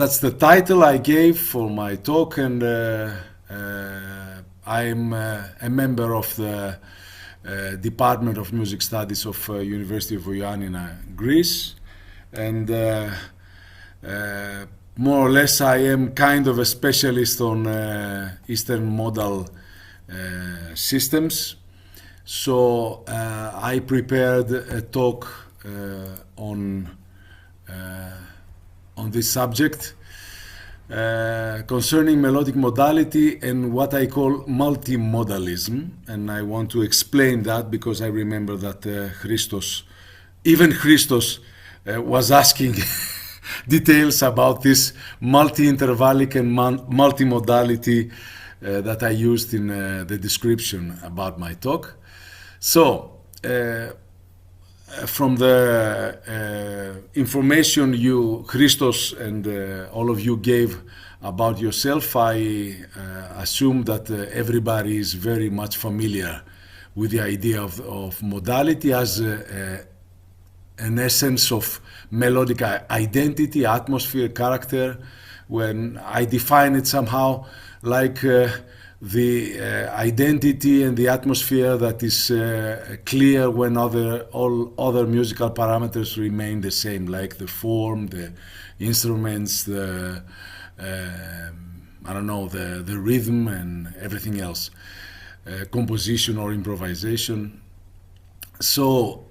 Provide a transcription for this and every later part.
that's the title I gave for my talk, and I'm a member of the Department of Music Studies of University of Ioannina, Greece, and more or less I am kind of a specialist on Eastern modal systems. So I prepared a talk on this subject concerning melodic modality and what I call multi-modalism, and I want to explain that because I remember that even Christos was asking details about this multi-intervallic and multimodality that I used in the description about my talk. So from the information you, Christos, and all of you gave about yourself, I assume that everybody is very much familiar with the idea of modality as an essence of melodic identity, atmosphere, character. When I define it somehow like the identity and the atmosphere that is clear when all other musical parameters remain the same, like the form, the instruments, the the rhythm and everything else, composition or improvisation. So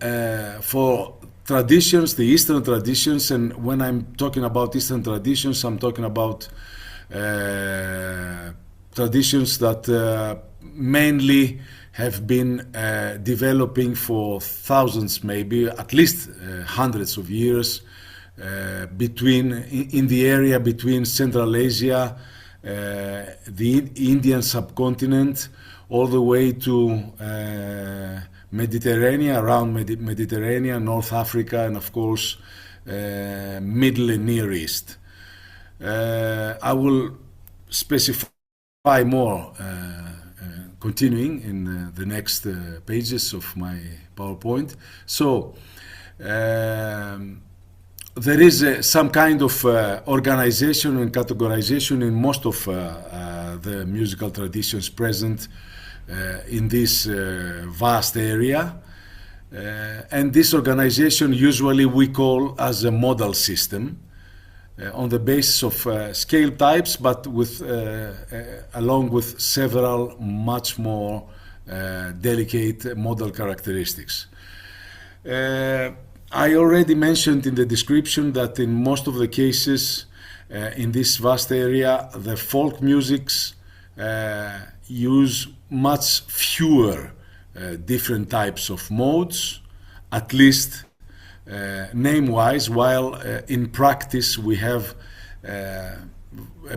for traditions, the Eastern traditions, and when I'm talking about Eastern traditions, I'm talking about traditions that mainly have been developing for thousands, maybe at least hundreds of years, in the area between Central Asia, the Indian subcontinent, all the way to Mediterranean, around Mediterranean, North Africa, and of course Middle and Near East. I will specify more continuing in the next pages of my PowerPoint. So there is some kind of organization and categorization in most of the musical traditions present in this vast area, and this organization usually we call as a modal system, on the basis of scale types, but with along with several much more delicate modal characteristics. I already mentioned in the description that in most of the cases in this vast area, the folk musics use much fewer different types of modes, at least name-wise, while in practice we have a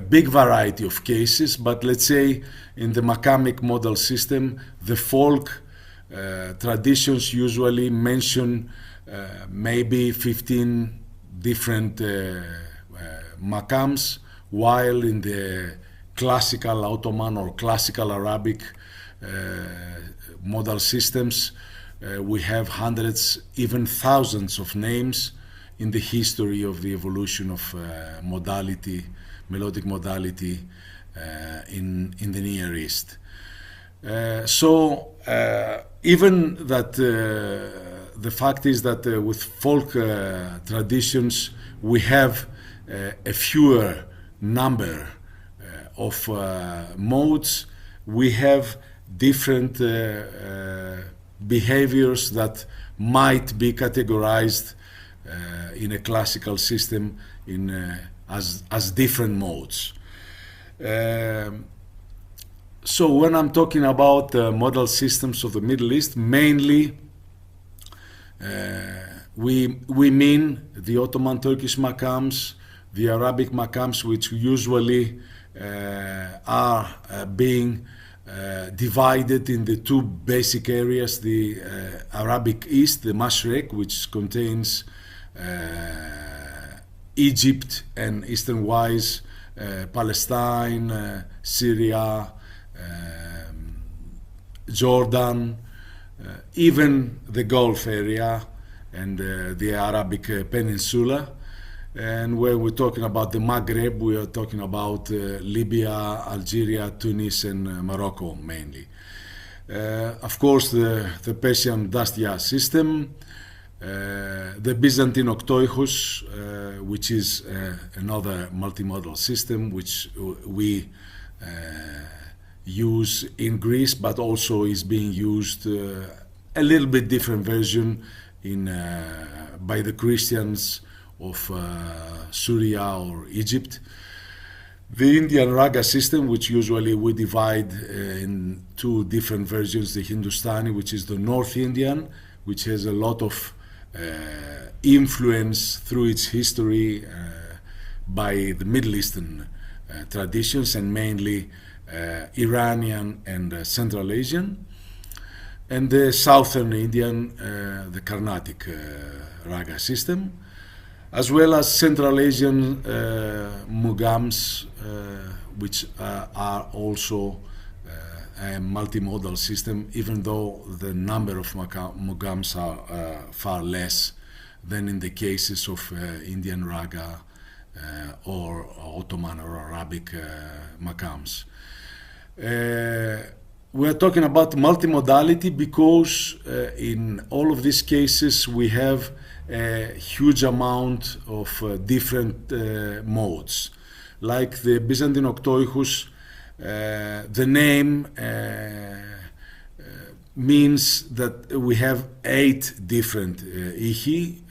big variety of cases. But let's say in the Makamic modal system, the folk traditions usually mention maybe 15 different makams, while in the classical Ottoman or classical Arabic modal systems, we have hundreds, even thousands of names in the history of the evolution of modality, melodic modality in the Near East. So even that the fact is that with folk traditions we have a fewer number of modes, we have different behaviors that might be categorized in a classical system as different modes. So when I'm talking about modal systems of the Middle East, mainly we mean the Ottoman Turkish makams, the Arabic makams, which usually are being divided in the two basic areas, the Arabic East, the Mashrek, which contains Egypt and eastern-wise Palestine, Syria, Jordan, even the Gulf area and the Arabic Peninsula, And when we're talking about the Maghreb, we are talking about Libya, Algeria, Tunis, and Morocco mainly. Of course, the Persian Dastia system, the Byzantine octoichus, which is another multimodal system which we use in Greece, but also is being used a little bit different version by the Christians of Syria or Egypt. The Indian Raga system, which usually we divide in two different versions, the Hindustani, which is the North Indian, which has a lot of influence through its history by the Middle Eastern traditions, and mainly Iranian and Central Asian, and the Southern Indian, the Carnatic Raga system, as well as Central Asian mugams, which are also a multimodal system, even though the number of mugams are far less than in the cases of Indian Raga or Ottoman or Arabic maqams. We're talking about multimodality because in all of these cases we have a huge amount of different modes. Like the Byzantine octoichus, the name means that we have 8 different ichi,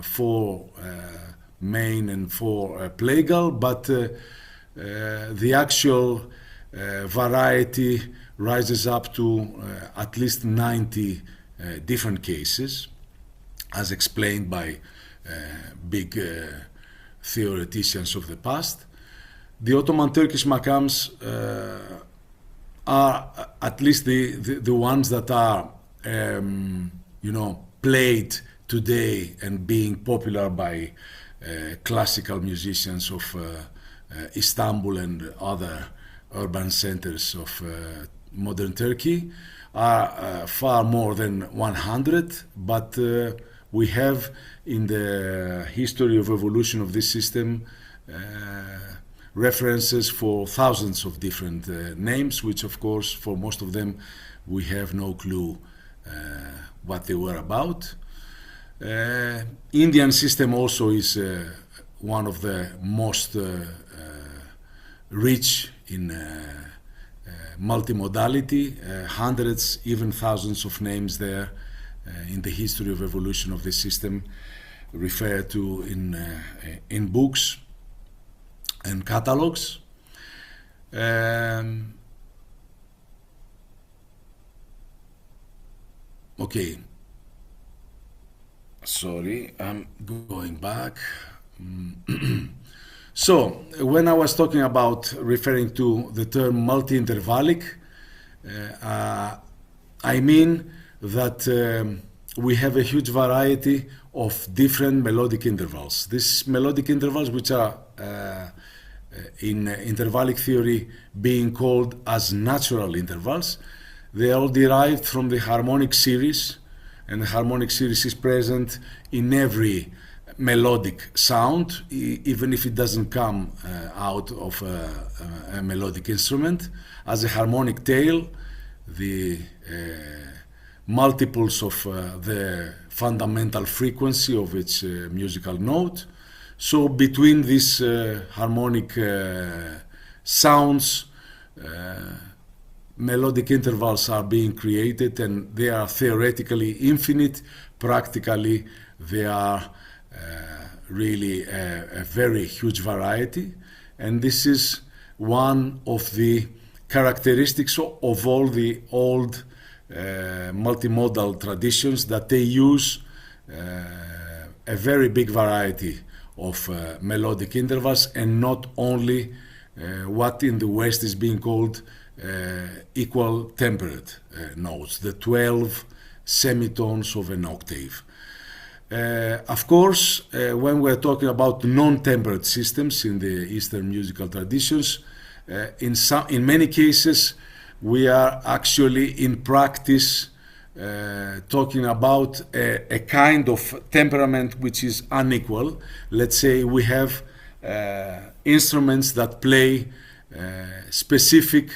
4 main and 4 plagal, but the actual variety rises up to at least 90 different cases, as explained by big theoreticians of the past. The Ottoman Turkish maqams are at least the ones that are played today and being popular by classical musicians of Istanbul and other urban centers of modern Turkey, are far more than 100, but we have in the history of evolution of this system references for thousands of different names, which of course for most of them we have no clue what they were about. Indian system also is one of the most rich in multimodality, hundreds, even thousands of names there in the history of evolution of this system referred to in books and catalogs. Okay, sorry, I'm going back. So, when I was talking about referring to the term multi-intervallic, I mean that we have a huge variety of different melodic intervals. These melodic intervals, which are in intervallic theory being called as natural intervals, they are all derived from the harmonic series, and the harmonic series is present in every melodic sound, even if it doesn't come out of a melodic instrument, as a harmonic tail, the multiples of the fundamental frequency of its musical note. So between these harmonic sounds, melodic intervals are being created, and they are theoretically infinite. Practically, they are really a very huge variety, and this is one of the characteristics of all the old multimodal traditions, that they use a very big variety of melodic intervals, and not only what in the West is being called equal temperate notes, the 12 semitones of an octave. Of course, when we're talking about non-tempered systems in the Eastern musical traditions, in many cases we are actually in practice talking about a kind of temperament which is unequal. Let's say we have instruments that play specific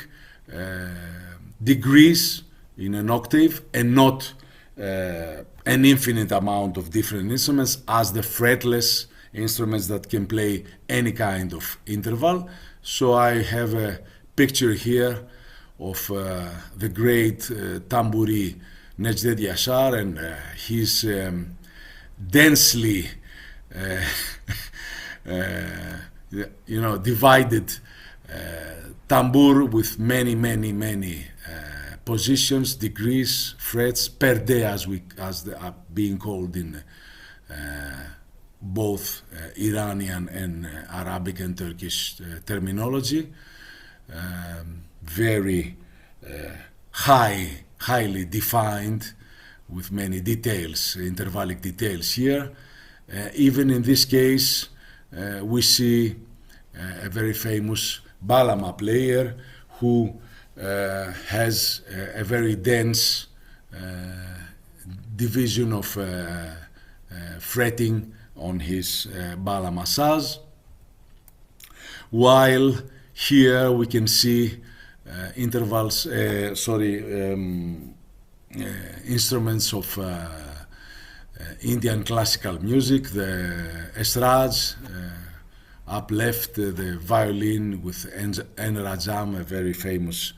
degrees in an octave and not an infinite amount of different instruments as the fretless instruments that can play any kind of interval. So I have a picture here of the great tambouri Necdet Yaşar and his densely divided tambour with many positions, degrees, frets per day, as they are being called in both Iranian and Arabic and Turkish terminology. Very highly defined with many details, intervallic details here. Even in this case, we see a very famous balama player who has a very dense division of fretting on his balama saz, while here we can see instruments of Indian classical music, the esraj, up left the violin with N. Rajam, a very famous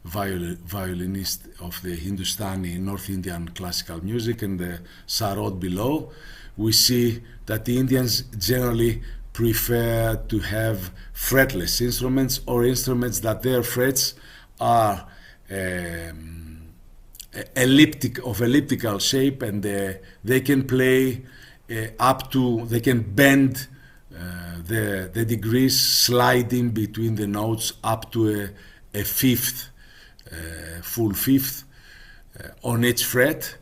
violinist of the Hindustani North Indian classical music, and the sarod below. We see that the Indians generally prefer to have fretless instruments or instruments that their frets are elliptical shape, and they can play they can bend the degrees, sliding between the notes up to a fifth, full fifth on each fret.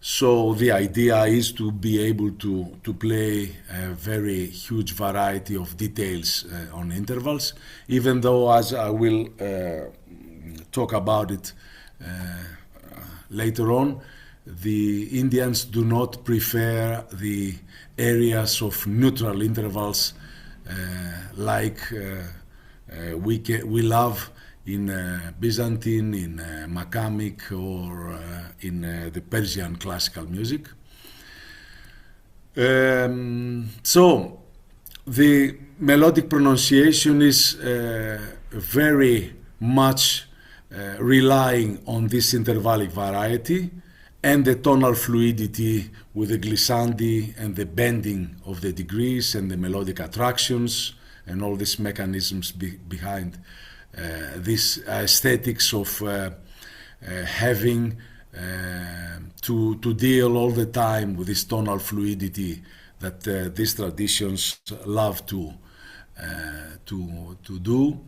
So the idea is to be able to play a very huge variety of details on intervals, even though, as I will talk about it later on, the Indians do not prefer the areas of neutral intervals like we love in Byzantine, in Makamic, or in the Persian classical music. So the melodic pronunciation is very much relying on this intervallic variety and the tonal fluidity with the glissandi and the bending of the degrees and the melodic attractions and all these mechanisms behind this aesthetics of having to deal all the time with this tonal fluidity that these traditions love to do.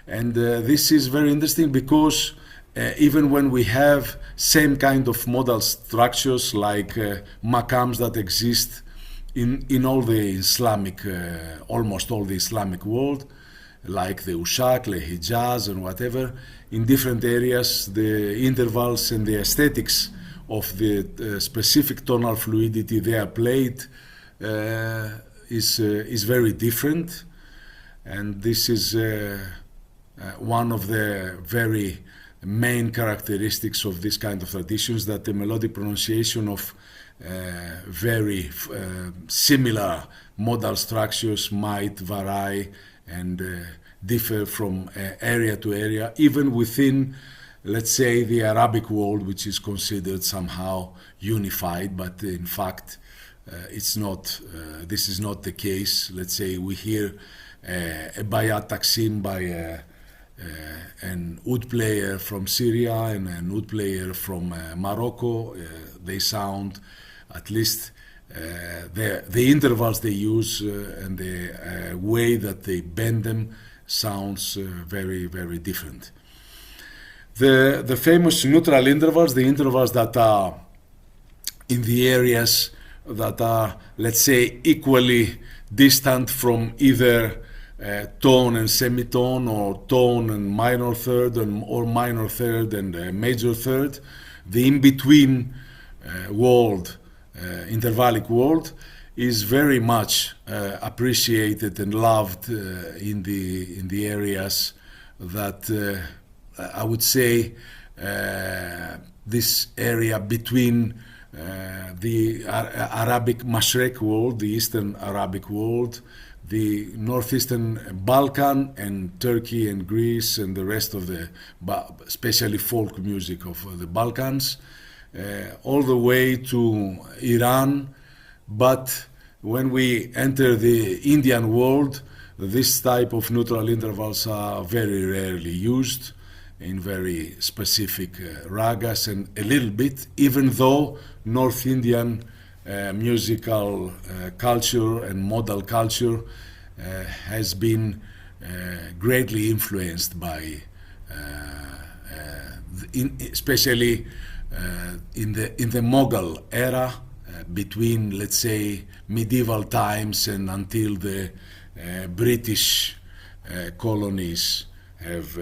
And this is very interesting because even when we have same kind of modal structures like makams that exist in all the Islamic, almost all the Islamic world, like the Ushak, the Hijaz and whatever, in different areas the intervals and the aesthetics of the specific tonal fluidity they are played is very different. And this is one of the very main characteristics of this kind of traditions, that the melodic pronunciation of very similar modal structures might vary and differ from area to area, even within, let's say, the Arabic world, which is considered somehow unified, but in fact it's not. This is not the case. Let's say we hear a bayat taksim by an oud player from Syria and an oud player from Morocco. They sound, at least the intervals they use and the way that they bend them sounds very, very different. The famous neutral intervals, the intervals that are in the areas that are, let's say, equally distant from either tone and semitone, or tone and minor third, or minor third and major third. the in-between world, intervallic world, is very much appreciated and loved in the areas that I would say this area between the Arabic Mashrek world, the Eastern Arabic world, the northeastern Balkan, and Turkey and Greece and the rest of the, especially folk music of the Balkans, all the way to Iran. But when we enter the Indian world, this type of neutral intervals are very rarely used in very specific ragas, and a little bit, even though North Indian musical culture and modal culture has been greatly influenced by, especially in the Mughal era, between, let's say, medieval times and until the British colonies have,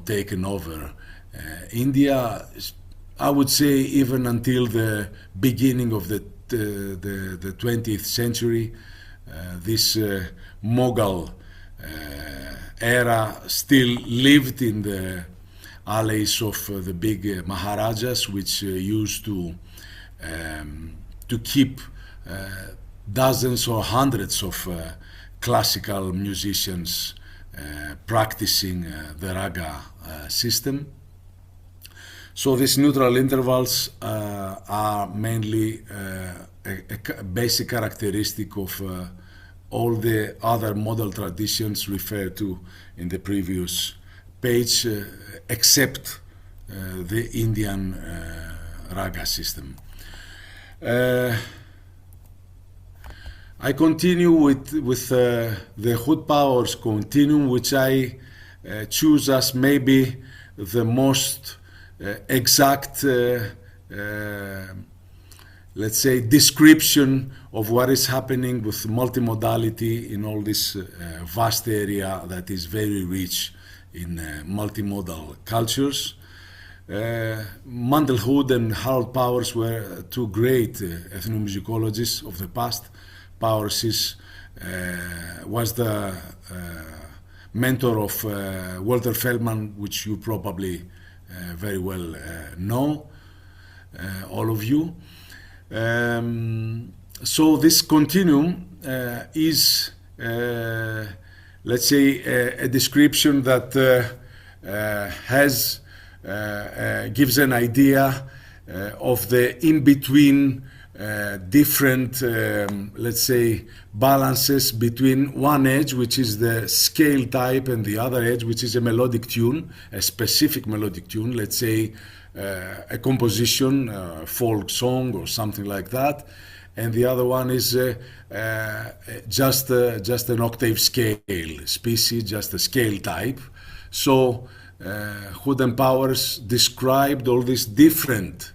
taken over India. I would say even until the beginning of the 20th century, this Mughal era still lived in the alleys of the big Maharajas, which used to keep dozens or hundreds of classical musicians practicing the raga system. So these neutral intervals are mainly a basic characteristic of all the other modal traditions referred to in the previous page, except the Indian raga system. I continue with the Hood Powers continuum, which I choose as maybe the most exact, let's say, description of what is happening with multimodality in all this vast area that is very rich in multimodal cultures. Mandel Hood and Harold Powers were two great ethnomusicologists of the past. Powers was the mentor of Walter Feldman, which you probably very well know, all of you. So this continuum is, let's say, a description that gives an idea of the in-between different, let's say, balances between one edge, which is the scale type, and the other edge, which is a melodic tune, a specific melodic tune, let's say a composition, a folk song or something like that, and the other one is just an octave scale species, just a scale type. So Hood and Powers described all these different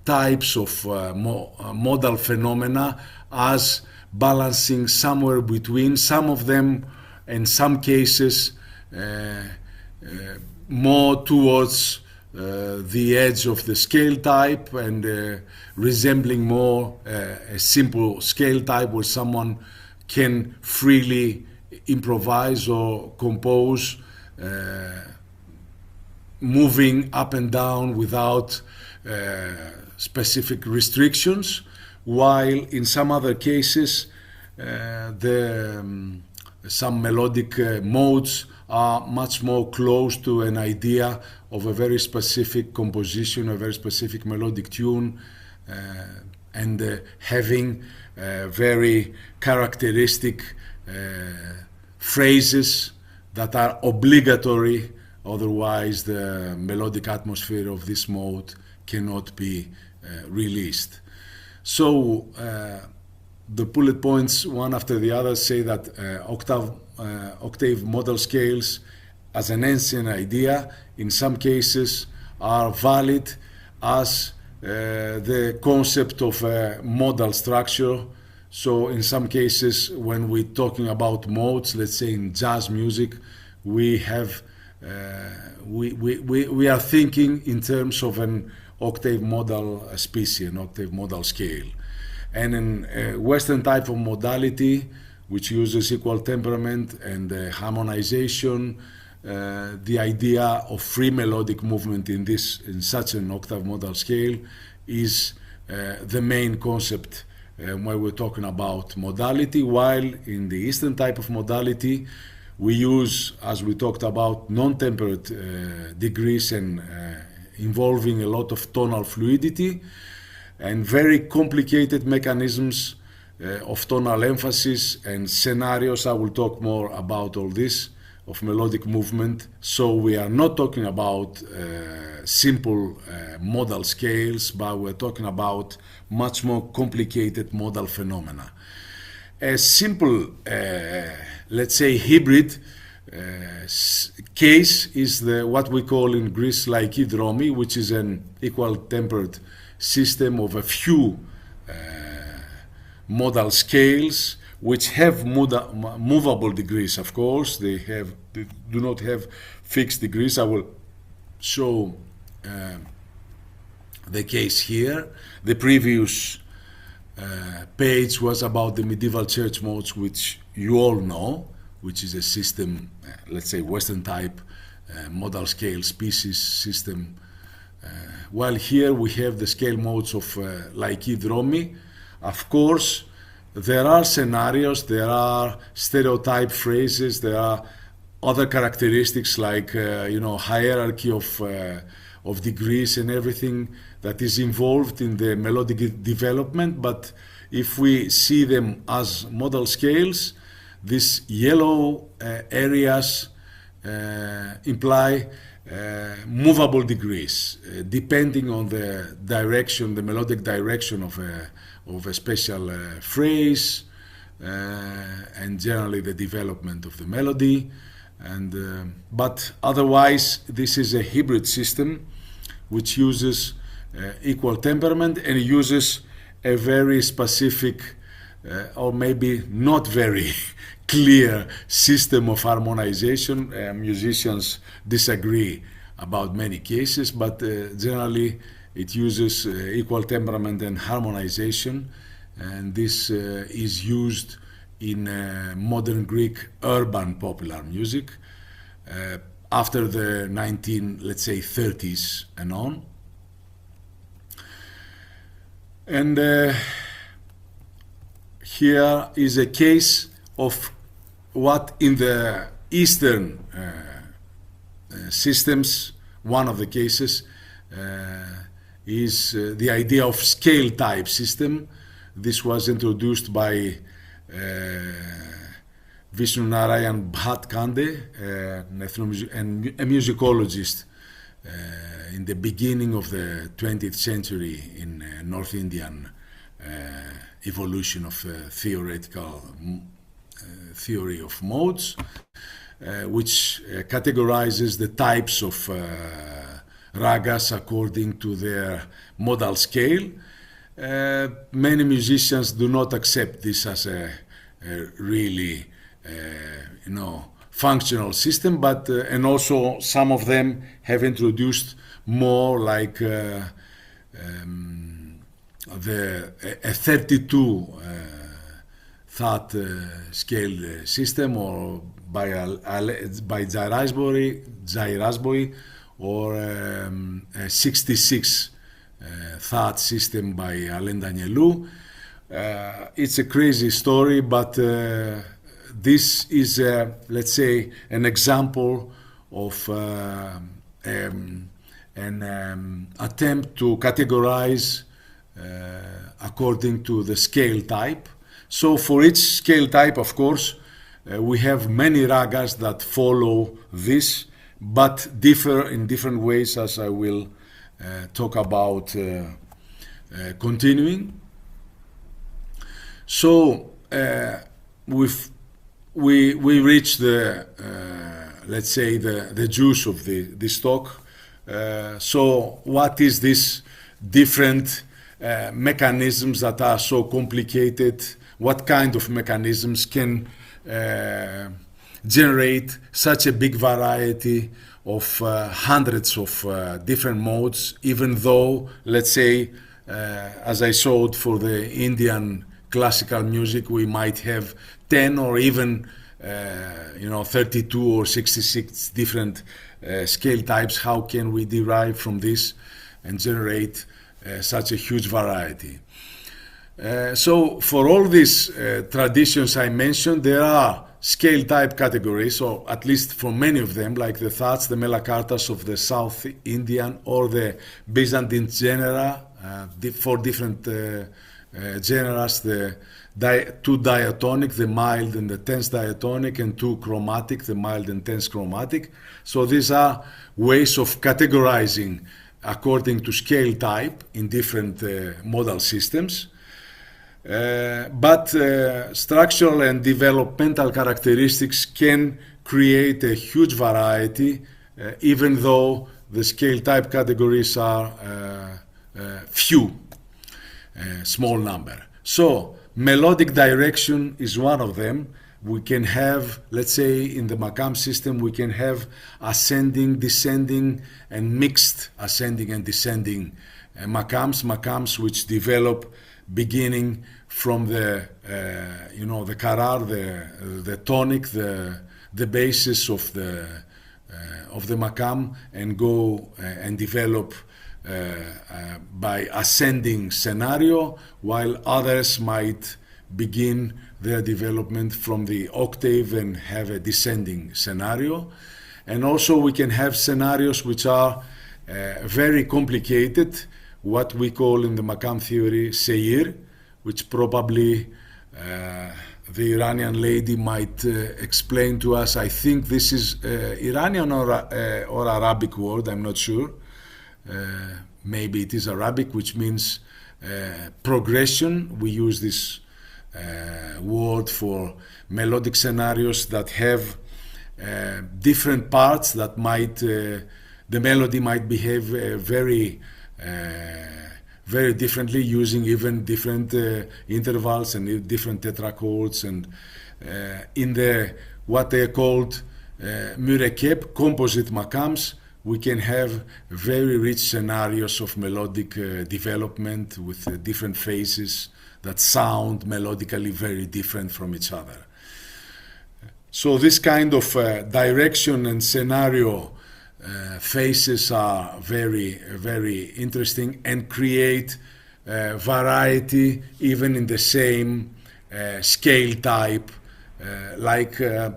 types of modal phenomena as balancing somewhere between, some of them in some cases more towards the edge of the scale type and resembling more a simple scale type where someone can freely improvise or compose, moving up and down without specific restrictions, while in some other cases some melodic modes are much more close to an idea of a very specific composition, a very specific melodic tune, and having very characteristic phrases that are obligatory, otherwise the melodic atmosphere of this mode cannot be released. So the bullet points, one after the other, say that octave modal scales as an ancient idea in some cases are valid as the concept of a modal structure. So in some cases, when we're talking about modes, let's say in jazz music, we have we are thinking in terms of an octave modal species, an octave modal scale. And in Western type of modality, which uses equal temperament and harmonization, the idea of free melodic movement in such an octave modal scale is the main concept when we're talking about modality, while in the Eastern type of modality, we use, as we talked about, non-tempered degrees and involving a lot of tonal fluidity and very complicated mechanisms of tonal emphasis and scenarios. I will talk more about all this, of melodic movement. So we are not talking about simple modal scales, but we're talking about much more complicated modal phenomena. A simple, let's say, hybrid case is what we call in Greece laiki dromi, which is an equal tempered system of a few modal scales which have movable degrees, of course. They do not have fixed degrees. I will show the case here. The previous page was about the medieval church modes, which you all know, which is a system, let's say Western type modal scale species system. While here we have the scale modes of laiki dromi. Of course, there are scenarios, there are stereotype phrases, there are other characteristics like hierarchy of degrees and everything that is involved in the melodic development. But if we see them as modal scales, these yellow areas imply movable degrees, depending on the direction, the melodic direction of a special phrase, and generally the development of the melody. But otherwise, this is a hybrid system which uses equal temperament and uses a very specific or maybe not very clear system of harmonization. Musicians disagree about many cases, but generally it uses equal temperament and harmonization, and this is used in modern Greek urban popular music after the 30s and on. And here is a case of what in the Eastern systems, one of the cases is the idea of scale type system. This was introduced by Vishnu Narayan Bhatkande, and a musicologist in the beginning of the 20th century in North Indian evolution of theoretical theory of modes, which categorizes the types of ragas according to their modal scale. Many musicians do not accept this as a really functional system, but and also some of them have introduced more like a 32 thought scale system, or by Jairasboi, or a 66 thought system by Alain Danielou. It's a crazy story, but this is, let's say, an example of an attempt to categorize according to the scale type. So for each scale type, of course, we have many ragas that follow this, but differ in different ways, as I will talk about continuing. So we reach the let's say the juice of this talk. So what is this different mechanisms that are so complicated? What kind of mechanisms can generate such a big variety of hundreds of different modes, even though, let's say, as I showed for the Indian classical music, we might have 10 or even 32 or 66 different scale types. How can we derive from this and generate such a huge variety? So for all these traditions I mentioned, there are scale type categories, or at least for many of them, like the Thats, the Melakartas of the South Indian, or the Byzantine genera, four different genera, the two diatonic, the mild and the tense diatonic, and two chromatic, the mild and tense chromatic. So these are ways of categorizing according to scale type in different modal systems. But structural and developmental characteristics can create a huge variety, even though the scale type categories are few, small number. So melodic direction is one of them. We can have, let's say, in the Makam system, we can have ascending, descending, and mixed ascending and descending Makams which develop beginning from the the karar, the tonic, the basis of the Makam, and go and develop by ascending scenario, while others might begin their development from the octave and have a descending scenario. And also we can have scenarios which are very complicated, what we call in the Makam theory seir, which probably the Iranian lady might explain to us. I think this is Iranian or Arabic word, I'm not sure. Maybe it is Arabic, which means progression. We use this word for melodic scenarios that have different parts that might, the melody might behave very differently, using even different intervals and different tetrachords, and in the what they are called murekeb, composite makams, we can have very rich scenarios of melodic development with different phases that sound melodically very different from each other. So this kind of direction and scenario phases are very, very interesting and create variety even in the same scale type, like a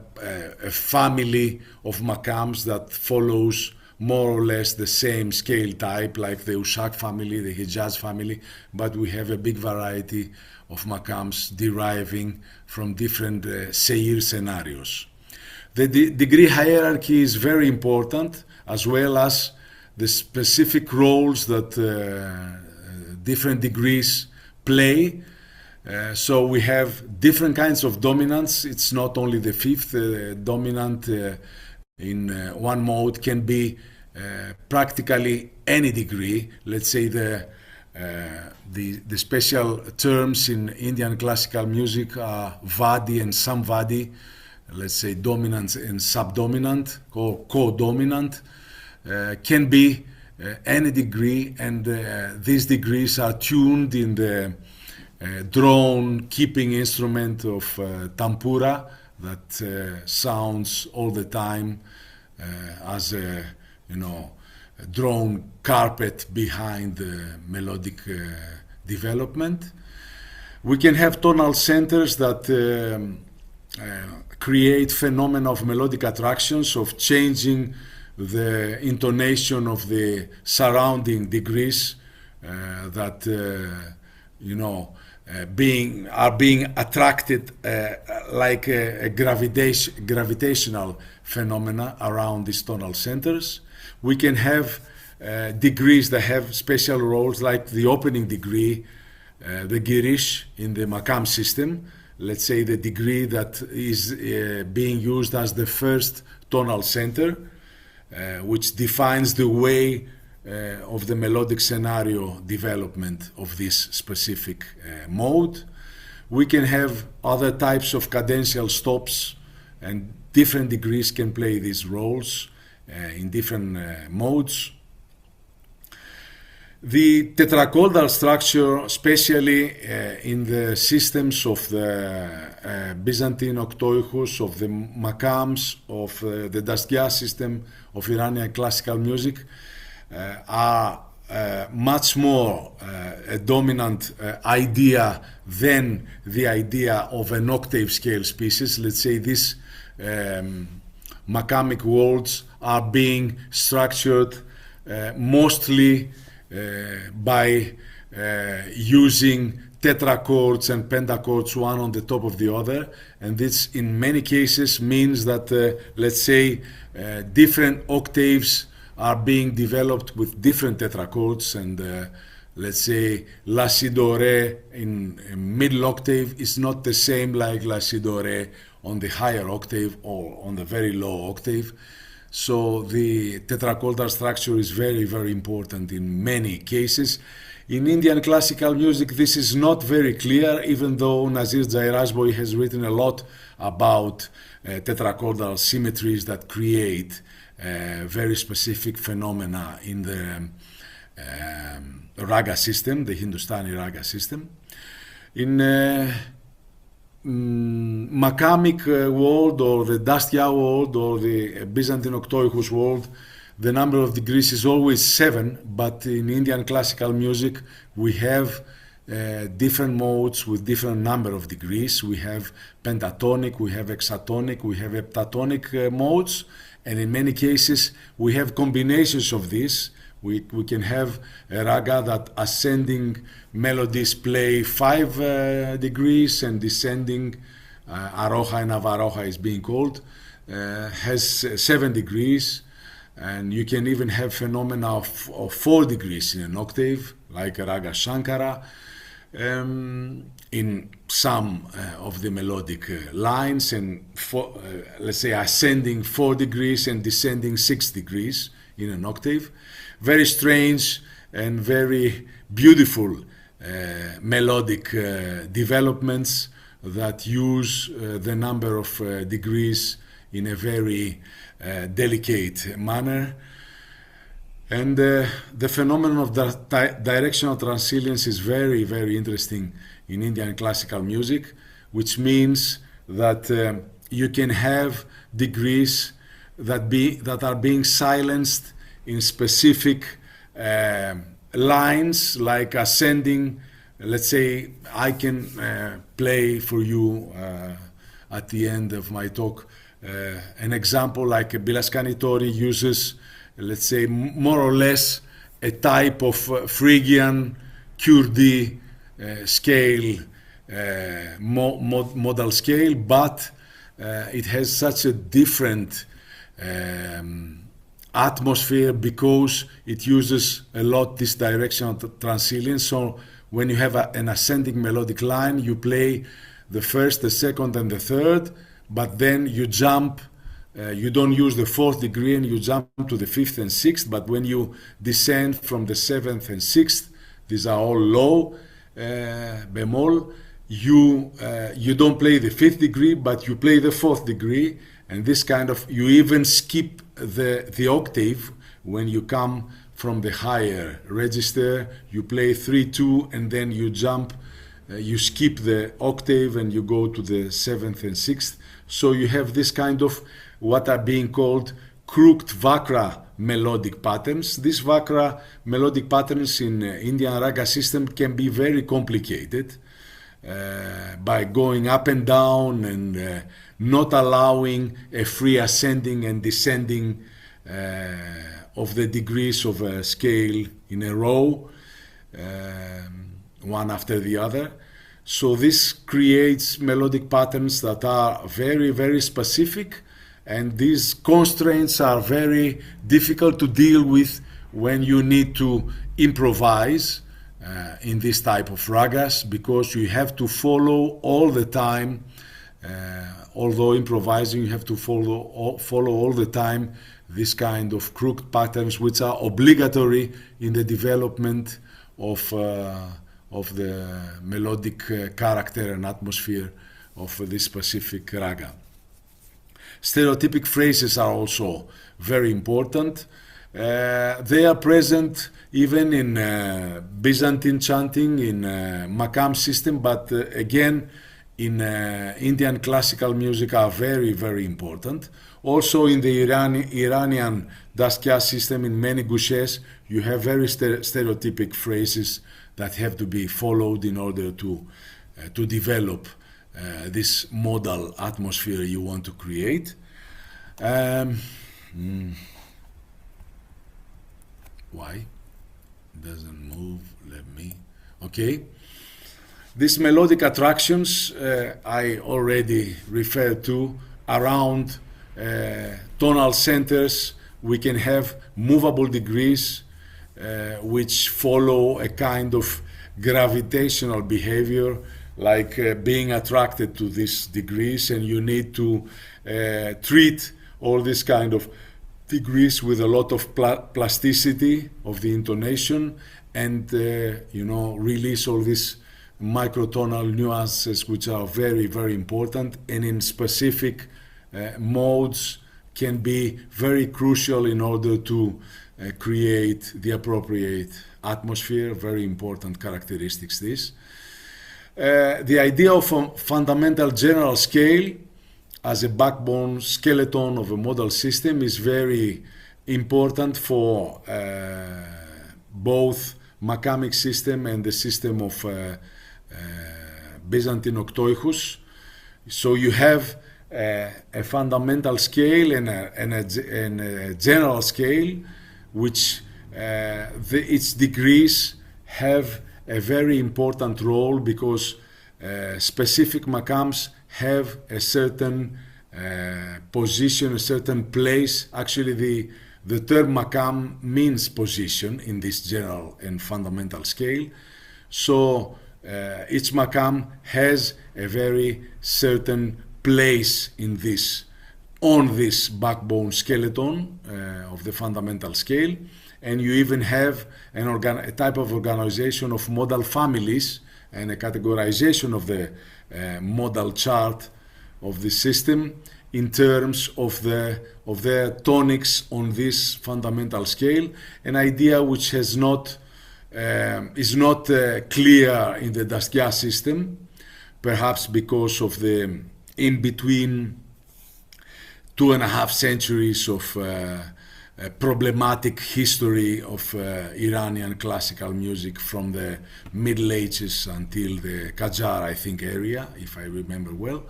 family of makams that follows more or less the same scale type, like the Ushak family, the Hijaz family, but we have a big variety of makams deriving from different seir scenarios. The degree hierarchy is very important, as well as the specific roles that different degrees play. So we have different kinds of dominants. It's not only the fifth dominant in one mode, can be practically any degree. Let's say the special terms in Indian classical music are Vadi and Samvadi. Let's say dominant and subdominant, or co-dominant, can be any degree, and these degrees are tuned in the drone keeping instrument of tampura that sounds all the time as a drone carpet behind the melodic development. We can have tonal centers that create phenomena of melodic attractions, of changing the intonation of the surrounding degrees that are being attracted like a gravitational phenomena around these tonal centers. We can have degrees that have special roles, like the opening degree, the girish in the Makam system. Let's say the degree that is being used as the first tonal center, which defines the way of the melodic scenario development of this specific mode. We can have other types of cadential stops and different degrees can play these roles in different modes. The tetrachordal structure, especially in the systems of the Byzantine octoichus, of the makams, of the Dastgya system of Iranian classical music, are much more a dominant idea than the idea of an octave scale species. Let's say these makamic worlds are being structured mostly by using tetrachords and pentachords one on the top of the other, and this in many cases means that let's say different octaves are being developed with different tetrachords, and let's say La Si Do Re in middle octave is not the same like La Si Do Re on the higher octave or on the very low octave. So the tetrachordal structure is very, very important in many cases. In Indian classical music, this is not very clear, even though Nazir Jairajboi has written a lot about tetrachordal symmetries that create very specific phenomena in the raga system, the Hindustani raga system. In makamic world, or the Dastgya world, or the Byzantine octoichus world, the number of degrees is always 7, but in Indian classical music we have different modes with different number of degrees. We have pentatonic, we have hexatonic, we have heptatonic modes, and in many cases we have combinations of these. We can have a raga that ascending melodies play 5 degrees, and descending, aroha and avaroha is being called, has 7 degrees. And you can even have phenomena of 4 degrees in an octave, like a raga Shankara, in some of the melodic lines, and let's say ascending 4 degrees and descending 6 degrees in an octave. Very strange and very beautiful melodic developments that use the number of degrees in a very delicate manner. And the phenomenon of directional transilence is very, very interesting in Indian classical music, which means that you can have degrees that are being silenced in specific lines, like ascending. Let's say I can play for you at the end of my talk an example, like Bilaskani Tori uses, let's say, more or less a type of Phrygian Kurdi scale, modal scale, but it has such a different atmosphere because it uses a lot this directional transilence. So when you have an ascending melodic line, you play the first, the second, and the third, but then you jump, you don't use the 4th degree, and you jump to the 5th and 6th. But when you descend from the 7th and 6th, these are all low bemol, you don't play the 5th degree, but you play the 4th degree, and this kind of, you even skip the octave. When you come from the higher register, you play 3-2, and then you jump, you skip the octave, and you go to the 7th and 6th. So you have this kind of what are being called crooked vakra melodic patterns. These vakra melodic patterns in Indian raga system can be very complicated by going up and down and not allowing a free ascending and descending of the degrees of a scale in a row, one after the other. So this creates melodic patterns that are very, very specific, and these constraints are very difficult to deal with when you need to improvise in this type of ragas, because you have to follow all the time, although improvising, you have to follow all the time this kind of crooked patterns, which are obligatory in the development of the melodic character and atmosphere of this specific raga. Stereotypic phrases are also very important. They are present even in Byzantine chanting, in Makam system, but again, in Indian classical music are very, very important. Also in the Iranian Daskya system, in many gushes, you have very stereotypic phrases that have to be followed in order to develop this modal atmosphere you want to create. Why? Doesn't move, let me. Okay. These melodic attractions I already referred to around tonal centers. We can have movable degrees which follow a kind of gravitational behavior, like being attracted to these degrees, and you need to treat all this kind of degrees with a lot of plasticity of the intonation, and release all these microtonal nuances which are very, very important, and in specific modes can be very crucial in order to create the appropriate atmosphere. Very important characteristics this. The idea of a fundamental general scale as a backbone skeleton of a modal system is very important for both Makamic system and the system of Byzantine octoichus. So you have a fundamental scale and a general scale, which its degrees have a very important role, because specific makams have a certain position, a certain place. Actually, the term makam means position in this general and fundamental scale. So each makam has a very certain place in this, on this backbone skeleton of the fundamental scale. And you even have a type of organization of modal families and a categorization of the modal chart of the system in terms of their tonics on this fundamental scale, an idea which is not clear in the Daskya system, perhaps because of the in-between 2.5 centuries of problematic history of Iranian classical music from the Middle Ages until the Qajar, I think, area, if I remember well.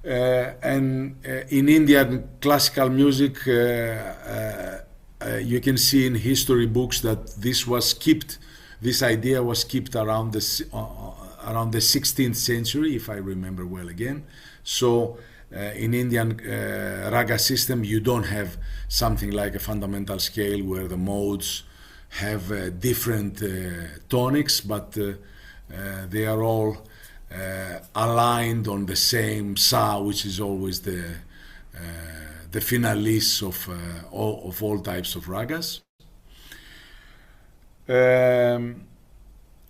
And in Indian classical music, you can see in history books that this idea was kept around the 16th century, if I remember well again. So in Indian raga system, you don't have something like a fundamental scale where the modes have different tonics, but they are all aligned on the same sa, which is always the finalis of all types of ragas.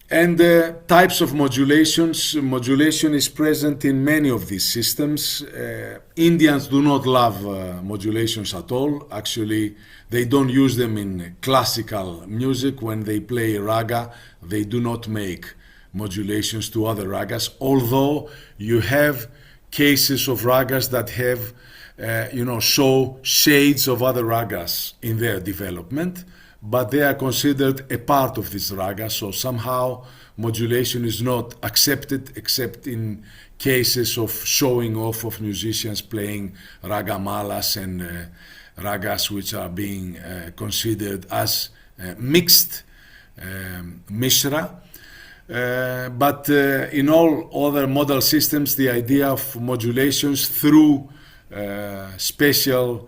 And the types of modulations. Modulation is present in many of these systems. Indians do not love modulations at all. Actually, they don't use them in classical music. When they play raga, they do not make modulations to other ragas, although you have cases of ragas that have, show shades of other ragas in their development, but they are considered a part of this raga, so somehow modulation is not accepted except in cases of showing off of musicians playing raga malas and ragas which are being considered as mixed mishra. But in all other modal systems, the idea of modulations through special,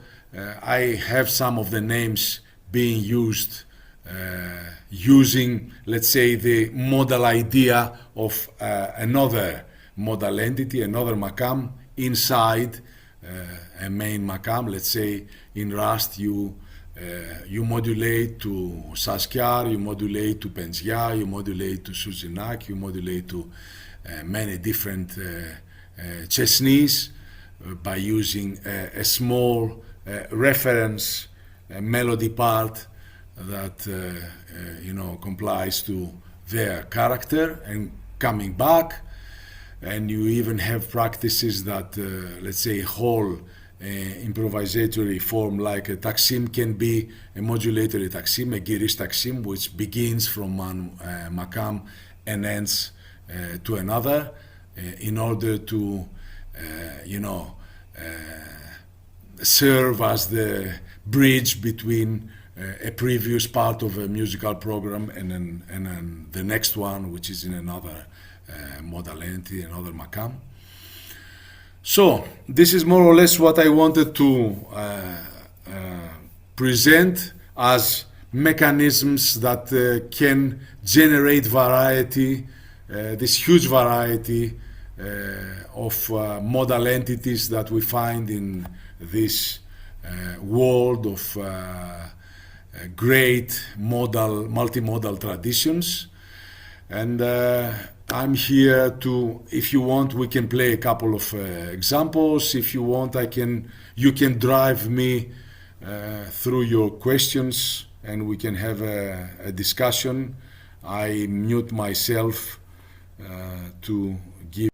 I have some of the names being used, using, let's say, the modal idea of another modal entity, another makam, inside a main makam. Let's say in Rast you modulate to Saskar, you modulate to Penzia, you modulate to Suzinak, you modulate to many different Chesnis. by using a small reference melody part that complies to their character and coming back. And you even have practices that, let's say, whole improvisatory form like a taksim can be a modulatory taksim, a girish taksim, which begins from one makam and ends to another in order to, serve as the bridge between a previous part of a musical program and then the next one, which is in another modal entity, another makam. So this is more or less what I wanted to present as mechanisms that can generate variety, this huge variety of modal entities that we find in this world of great multimodal traditions. And I'm here to, if you want, we can play a couple of examples. If you want, you can drive me through your questions and we can have a discussion. I mute myself to give.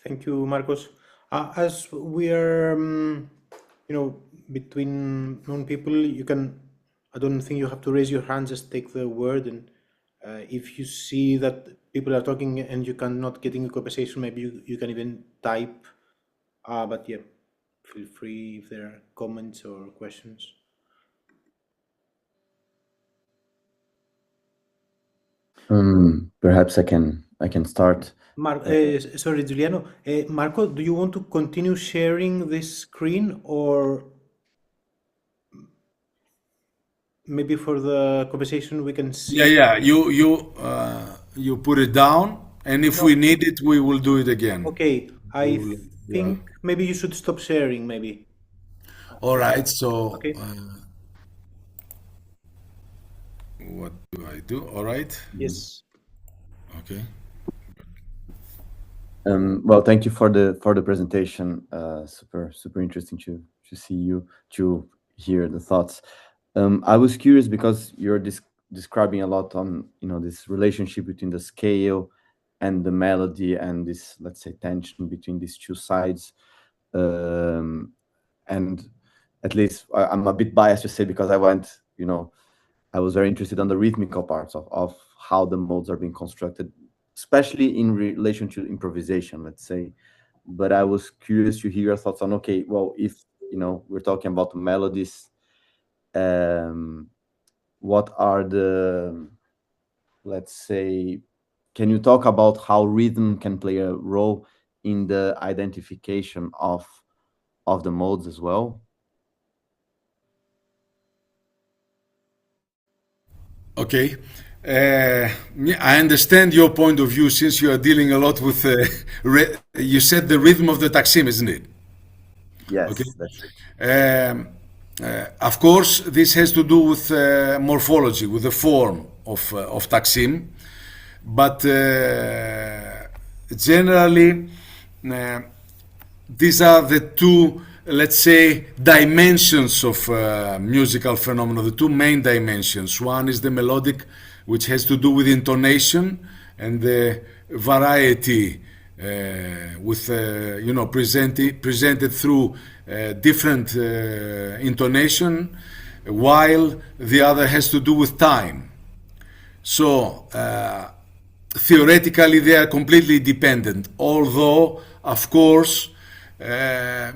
Thank you, Markos. As we are, between known people, I don't think you have to raise your hand, just take the word. And if you see that people are talking and you cannot get in a conversation, maybe you can even type. But yeah, feel free if there are comments or questions. Perhaps I can start. Sorry, Giuliano. Marco, do you want to continue sharing this screen, or maybe for the conversation we can see? Yeah. You put it down, and if we need it, we will do it again. Okay, I think maybe you should stop sharing. Maybe. All right. So. Okay. What do I do? All right. Yes. Okay. Well, thank you for the presentation. Super interesting to see you, to hear the thoughts. I was curious because you're describing a lot on this relationship between the scale and the melody and this, let's say, tension between these two sides. And at least I'm a bit biased to say, because I was very interested on the rhythmical parts of how the modes are being constructed, especially in relation to improvisation, let's say. But I was curious to hear your thoughts on, okay, well, if we're talking about melodies, what are the, let's say, can you talk about how rhythm can play a role in the identification of the modes as well? Okay. I understand your point of view, since you are dealing a lot with, you said the rhythm of the taksim, isn't it? Yes, okay. That's it. Of course, this has to do with morphology, with the form of taksim, but generally, these are the two, let's say, dimensions of musical phenomena, the two main dimensions. One is the melodic, which has to do with intonation, and the variety with presented through different intonation, while the other has to do with time. So theoretically they are completely dependent, although of course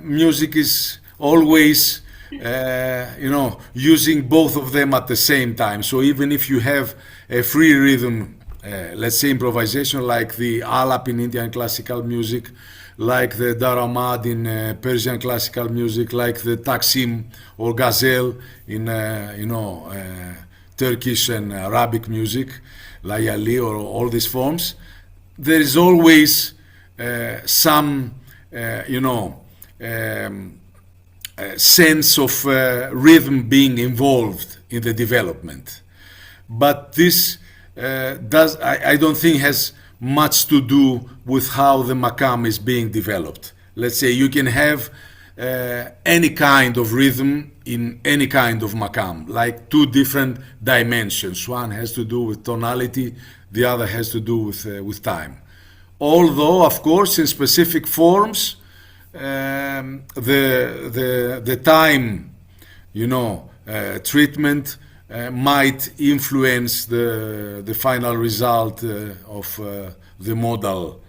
music is always using both of them at the same time. So even if you have a free rhythm, let's say improvisation, like the alap in Indian classical music, like the daramad in Persian classical music, like the taksim or gazelle in Turkish and Arabic music, layali, or all these forms, there is always some sense of rhythm being involved in the development. but this I don't think has much to do with how the makam is being developed. Let's say you can have any kind of rhythm in any kind of makam, like two different dimensions. One has to do with tonality, the other has to do with time. Although, of course, in specific forms, the time, treatment might influence the final result of the modal,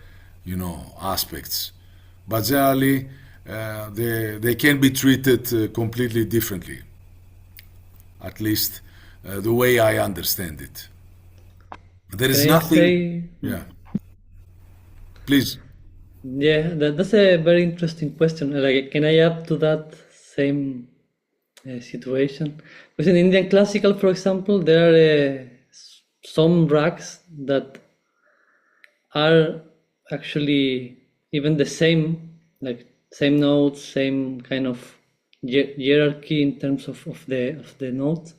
aspects. But generally, they can be treated completely differently. At least the way I understand it. There is Can I nothing. say? Yeah. Please. Yeah, that's a very interesting question. Like, can I add to that same situation? Because in Indian classical, for example, there are some rags that are actually even the same, like same notes, same kind of hierarchy in terms of the notes,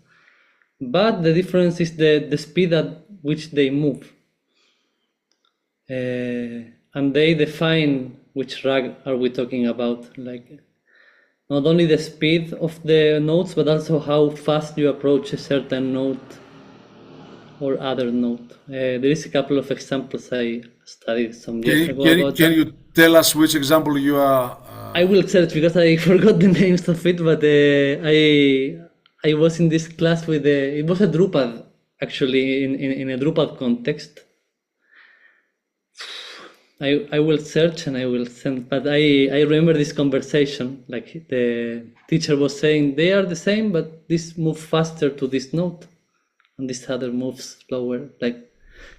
but the difference is the speed at which they move. And they define which rag are we talking about, like not only the speed of the notes, but also how fast you approach a certain note or other note. There is a couple of examples I studied some years ago about Can that. you tell us which example you are? I will search because I forgot the names of it, but I was in this class with it was a Drupad, actually, in a Drupad context. I will search and I will send, but I remember this conversation, like the teacher was saying they are the same, but this moves faster to this note and this other moves slower. Like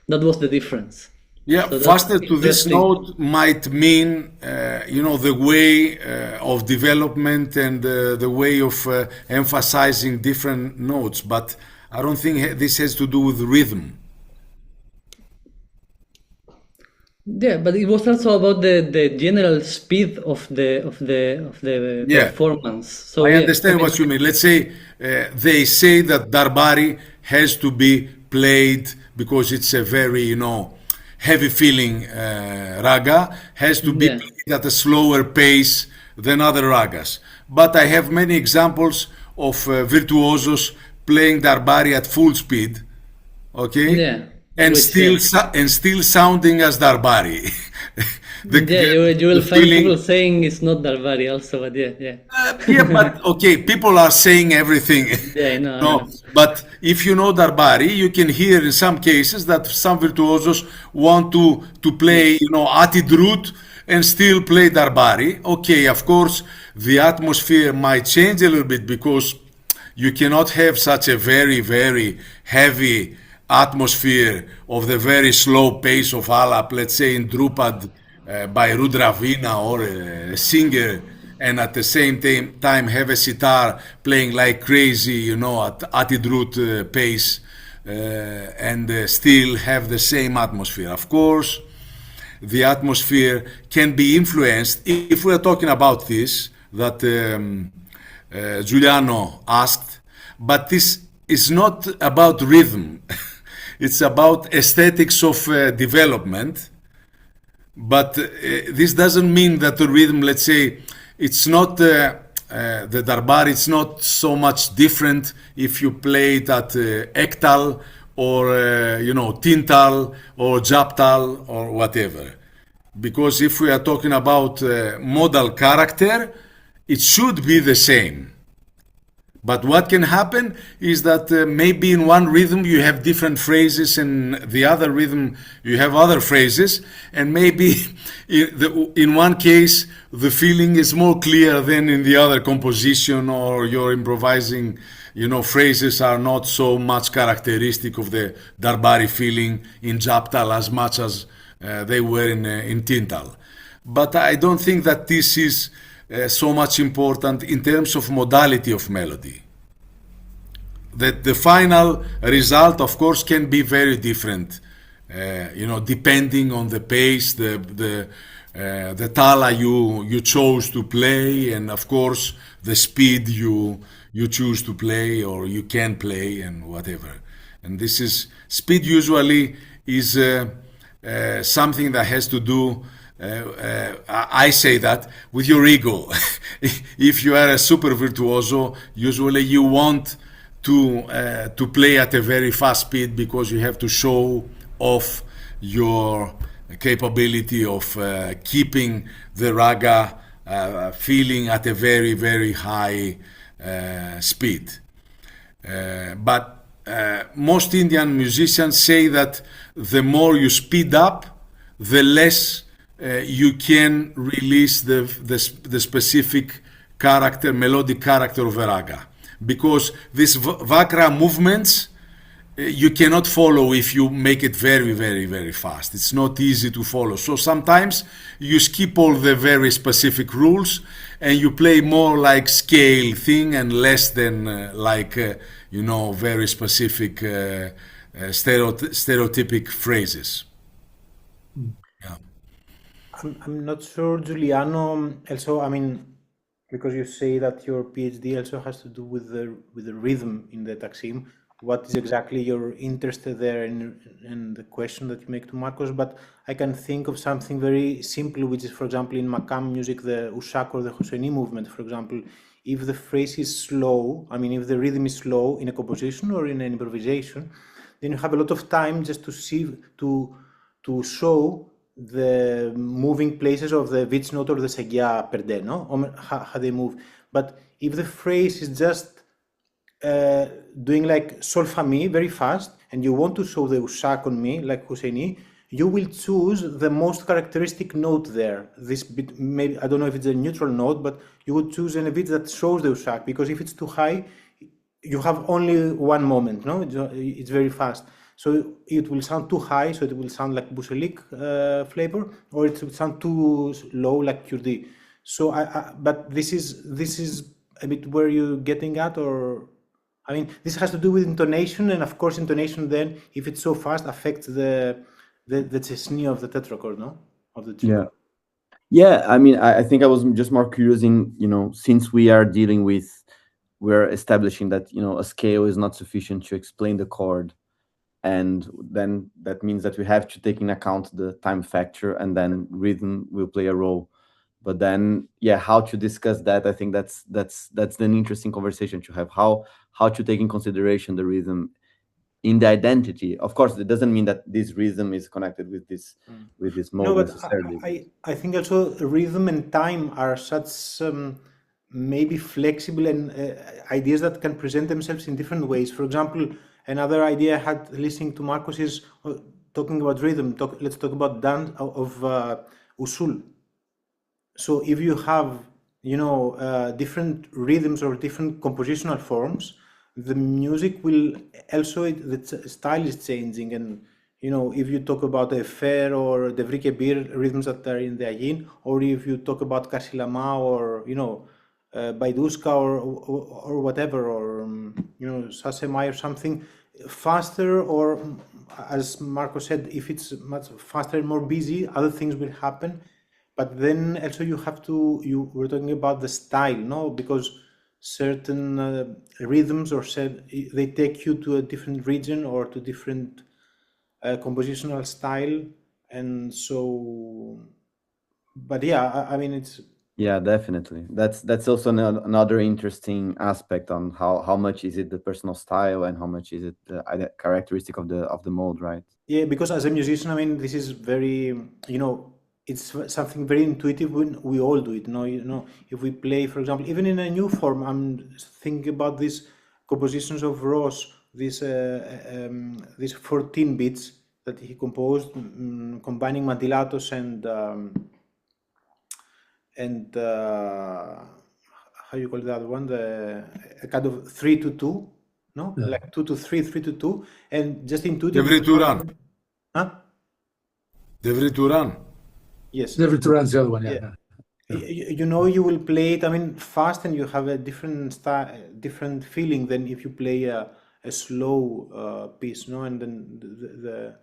that was the difference. Yeah, So faster to this note might mean, the way of development and the way of emphasizing different notes, but I don't think this has to do with rhythm. Yeah, but it was also about the general speed of the Yeah. performance. So I yeah, understand what you mean. Let's say they say that Darbari has to be played because it's a very, heavy feeling raga, has to be Yeah. played at a slower pace than other ragas. But I have many examples of virtuosos playing Darbari at full speed, okay? Yeah. And Which, still sounding as Darbari. you will the find feeling- people saying it's not Darbari also, but yeah. yeah, but okay, people are saying everything. Yeah, I know. No, but if you know Darbari, you can hear in some cases that some virtuosos want to play, Atidrut and still play Darbari. Okay, of course, the atmosphere might change a little bit because you cannot have such a very, very heavy atmosphere of the very slow pace of Alap, let's say in Drupad by Rudravina or a singer, and at the same time have a sitar playing like crazy, at Atidrut pace, and still have the same atmosphere. Of course, the atmosphere can be influenced, if we're talking about this, that Giuliano asked, but this is not about rhythm. It's about aesthetics of development. But this doesn't mean that the rhythm, let's say, it's not the Darbari, it's not so much different if you play it at Ektal or Tintal or Japtal or whatever. Because if we are talking about modal character, it should be the same. But what can happen is that maybe in one rhythm you have different phrases, and the other rhythm you have other phrases, and maybe in one case the feeling is more clear than in the other composition, or your improvising, phrases are not so much characteristic of the Darbari feeling in Japtal as much as they were in Tintal. But I don't think that this is so much important in terms of modality of melody. That the final result, of course, can be very different, depending on the pace, the tala you chose to play, and of course the speed you choose to play or you can play and whatever. And this is speed usually is something that has to do, I say that, with your ego. If you are a super virtuoso, usually you want to play at a very fast speed because you have to show off your capability of keeping the raga feeling at a very, very high speed. But most Indian musicians say that the more you speed up, the less you can release the specific character, melodic character of a raga. Because these vakra movements, you cannot follow if you make it very, very, very fast. It's not easy to follow. So sometimes you skip all the very specific rules and you play more like scale thing and less than very specific stereotypic phrases. Yeah. I'm not sure, Giuliano. Also, I mean, because you say that your PhD also has to do with the rhythm in the taksim. What is exactly your interest there in the question that you make to Markos? But I can think of something very simple, which is, for example, in Makam music, the Ushak or the Hosseini movement, for example. If the phrase is slow, I mean, if the rhythm is slow in a composition or in an improvisation, then you have a lot of time just to see, to show the moving places of the Vich note or the Segya perde, no? How they move. But if the phrase is just doing like sol fa mi very fast, and you want to show the ushak on mi like Hosseini, you will choose the most characteristic note there. This bit, maybe I don't know if it's a neutral note, but you would choose a bit that shows the ushak, because if it's too high, you have only one moment. No, it's very fast. So it will sound too high, so it will sound like Buselik flavor, or it will sound too low like Kurdi. So but this is a bit where you're getting at, or I mean, this has to do with intonation, and of course, intonation then, if it's so fast, affects the chesni of the tetrachord, no, of the tune. Yeah, yeah. I mean, I think I was just more curious in, since we're establishing that a scale is not sufficient to explain the chord, and then that means that we have to take in account the time factor, and then rhythm will play a role. But then, yeah, how to discuss that? I think that's an interesting conversation to have. How to take in consideration the rhythm in the identity. Of course, it doesn't mean that this rhythm is connected with this mode No, but necessarily. I think also rhythm and time are such maybe flexible and ideas that can present themselves in different ways. For example, another idea I had listening to Markos is talking about rhythm. Let's talk about dance of usul. So if you have, different rhythms or different compositional forms, the music will also, the style is changing. And, if you talk about the Fer or the Vrikebir rhythms that are in the Ayin, or if you talk about Kasilama or, Baiduska or whatever, or, Sasemai or something faster, or as Marco said, if it's much faster and more busy, other things will happen. But then also we're talking about the style, no? Because certain rhythms they take you to a different region or to different compositional style. And so, but yeah, I mean, it's... Yeah, definitely. That's also another interesting aspect on how much is it the personal style and how much is it the characteristic of the mode, right? Yeah, because as a musician, I mean, this is very, it's something very intuitive when we all do it. If we play, for example, even in a new form, I'm thinking about these compositions of Ross, these 14 beats that he composed, combining mandilatos and how you call that one? A kind of 3-2, no? Yeah. Like 2-3, 3-2, and just intuitive. Devri Turan. Huh? Devri Turan. Yes. Devri Turan's the other one, yeah. You will play it, I mean, fast, and you have a different style, different feeling than if you play a slow piece, no? And then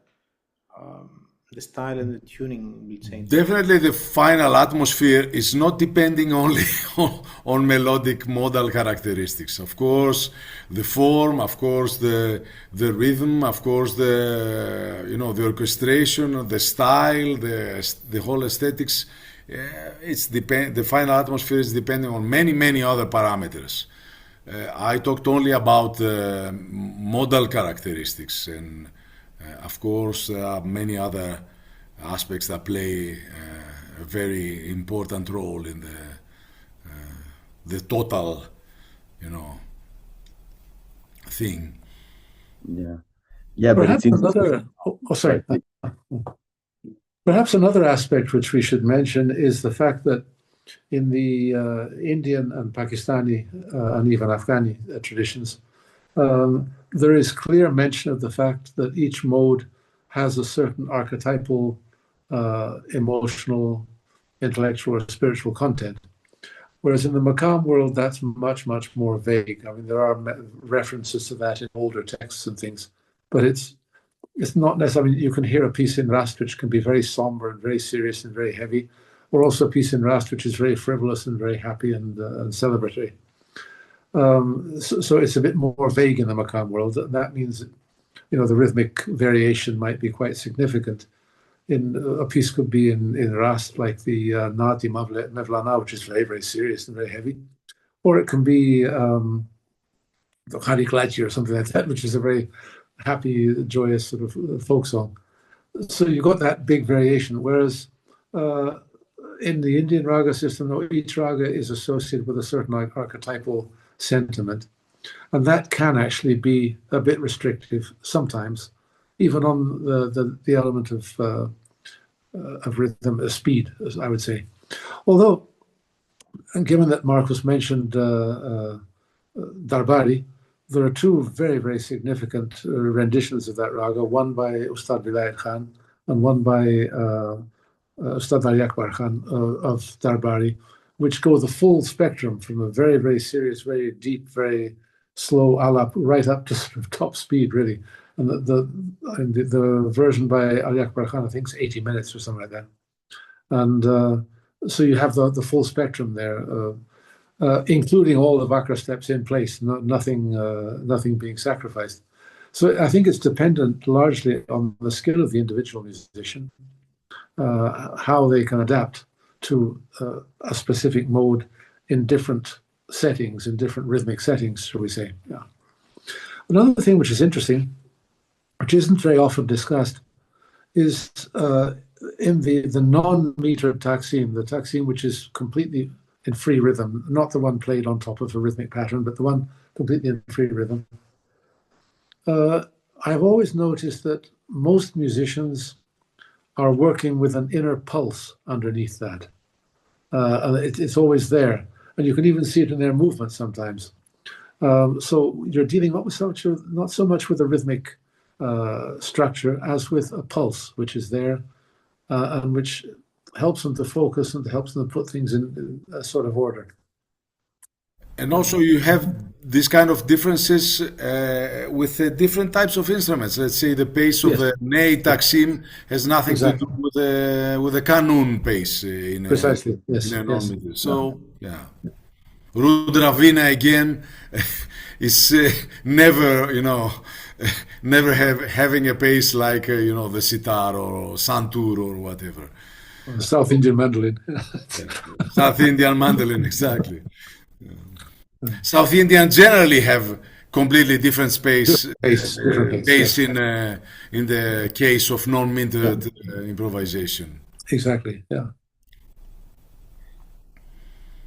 the style and the tuning will change. Definitely the final atmosphere is not depending only on melodic modal characteristics. Of course, the form, of course, the rhythm, of course, the orchestration, the style, the whole aesthetics. The final atmosphere is depending on many other parameters. I talked only about modal characteristics, and of course, there are many other aspects that play a very important role in the total, thing. Yeah. Yeah, but Perhaps it's another, sorry. Perhaps another aspect which we should mention is the fact that in the Indian and Pakistani and even Afghani traditions, there is clear mention of the fact that each mode has a certain archetypal, emotional, intellectual, or spiritual content. Whereas in the Maqam world, that's much more vague. I mean, there are references to that in older texts and things, but it's not necessarily. I mean, you can hear a piece in Rast which can be very somber and very serious and very heavy, or also a piece in Rast which is very frivolous and very happy and celebratory. So it's a bit more vague in the Maqam world. That means, the rhythmic variation might be quite significant. A piece could be in Rast, like the Nati Mevlana, which is very serious and very heavy, or it can be the Khari Klaji or something like that, which is a very happy, joyous sort of folk song. So you got that big variation. Whereas in the Indian raga system, each raga is associated with a certain archetypal sentiment, and that can actually be a bit restrictive sometimes, even on the element of rhythm, speed, as I would say. Although, given that Markos mentioned Darbari, there are two very significant renditions of that raga, one by Ustad Vilayat Khan and one by Ustad Ali Akbar Khan of Darbari, which go the full spectrum from a very serious, very deep, very slow alap right up to sort of top speed, really. And the version by Ali Akbar Khan, I think, is 80 minutes or something like that. And so you have the full spectrum there, including all the Vakra steps in place, nothing being sacrificed. So I think it's dependent largely on the skill of the individual musician, how they can adapt to a specific mode in different settings, in different rhythmic settings, shall we say. Yeah. Another thing which is interesting, which isn't very often discussed, is in the non-metered taksim, the taksim which is completely in free rhythm, not the one played on top of a rhythmic pattern, but the one completely in free rhythm. I've always noticed that most musicians are working with an inner pulse underneath that. And it's always there. And you can even see it in their movement sometimes. So you're dealing not so much with a rhythmic structure as with a pulse, which is there, and which helps them to focus and helps them to put things in a sort of order. And also you have these kind of differences with different types of instruments. Let's say the pace of the ney taksim has nothing to do with the kanun pace Precisely. Yes. in a non-meter. So yeah. Rudravina again is never having a pace like the sitar or santur or whatever. South Indian mandolin. South Indian mandolin, exactly. South Indian generally have completely different pace in the case of non-metered improvisation. Exactly. Yeah.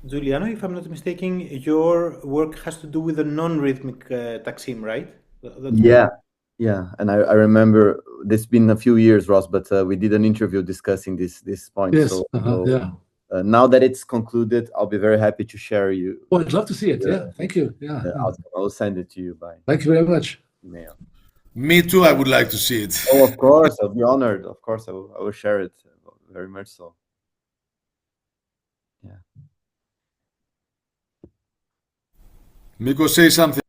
Giuliano, if I'm not mistaken, your work has to do with the non-rhythmic taksim, right? Yeah. And I remember this been a few years, Ross, but we did an interview discussing this point. Yes. Now that it's concluded, I'll be very happy to share you. Oh, I'd love to see it. Yeah. Thank you. Yeah. I'll send it to you by. Thank you very much. Email. Me too. I would like to see it. Oh, of course, I'll be honored. Of course, I will share it. Very much so. Yeah. Miko, say something.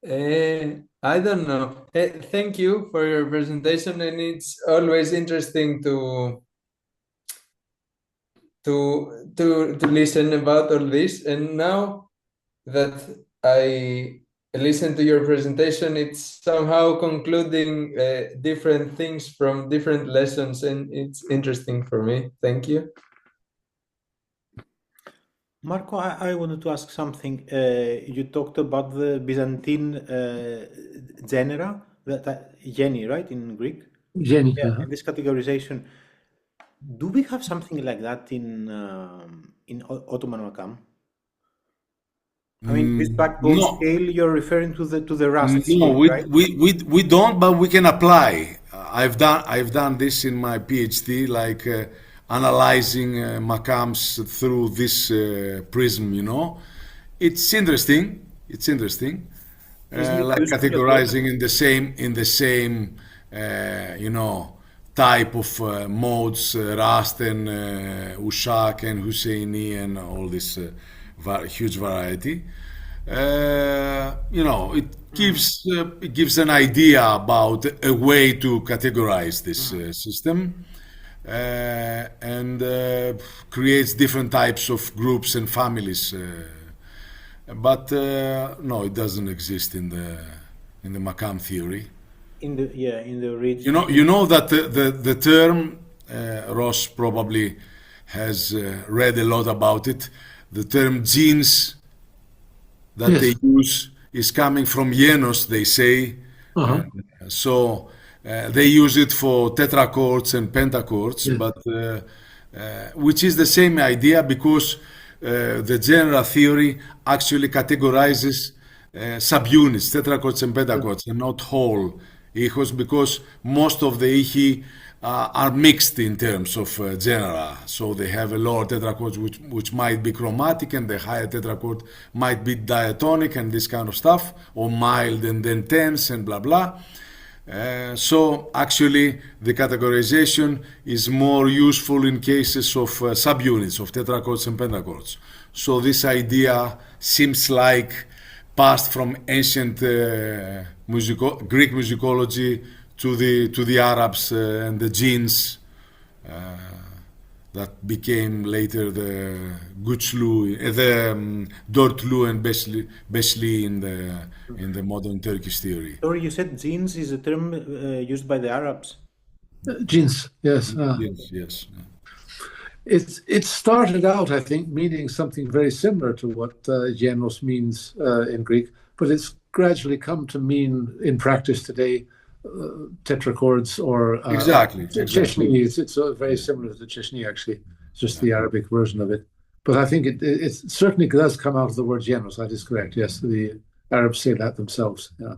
I don't know. Thank you for your presentation, and it's always interesting to listen about all this. And now that I listen to your presentation, it's somehow concluding different things from different lessons, and it's interesting for me. Thank you. Marco, I wanted to ask something. You talked about the Byzantine genera, geni, right, in Greek? Jenny. Yeah, and this categorization. Do we have something like that in Ottoman Makam? I mean, this backbone No, scale you're referring to the Rust no, scale, right? we don't, but we can apply. I've done this in my PhD, like analyzing Makams through this prism. You know, it's interesting. It's interesting, Isn't it like useful as well? categorizing in the same you know type of modes, Rast and Ushak and Husseini and all this huge variety. You know, it gives an idea about a way to categorize this system, and creates different types of groups and families. But no, it doesn't exist in the Makam theory. In the region. You know that the term Ross probably has read a lot about it. The term genes that Yes. they use is coming from Yenos, they say. Uh-huh. So they use it for tetrachords and pentachords, Yeah. but which is the same idea, because the general theory actually categorizes subunits, tetrachords and pentachords, and not whole echos, because most of the echi are mixed in terms of genera. So they have a lower tetrachord which might be chromatic, and the higher tetrachord might be diatonic and this kind of stuff, or mild and then tense and blah blah. So actually the categorization is more useful in cases of subunits of tetrachords and pentachords. So this idea seems like passed from ancient Greek musicology to the Arabs and the genes that became later the Güçlü, the Dörtlü and Beşli in the modern Turkish theory. Sorry, you said genes is a term used by the Arabs. Genes, yes. Yes, yes. It started out, I think, meaning something very similar to what genos means in Greek, but it's gradually come to mean in practice today tetrachords or Exactly. Chechny. It's very similar to the Chechny, actually, just the Arabic version of it. But I think it certainly does come out of the word genos. That is correct. Yes, the Arabs say that themselves. Yeah.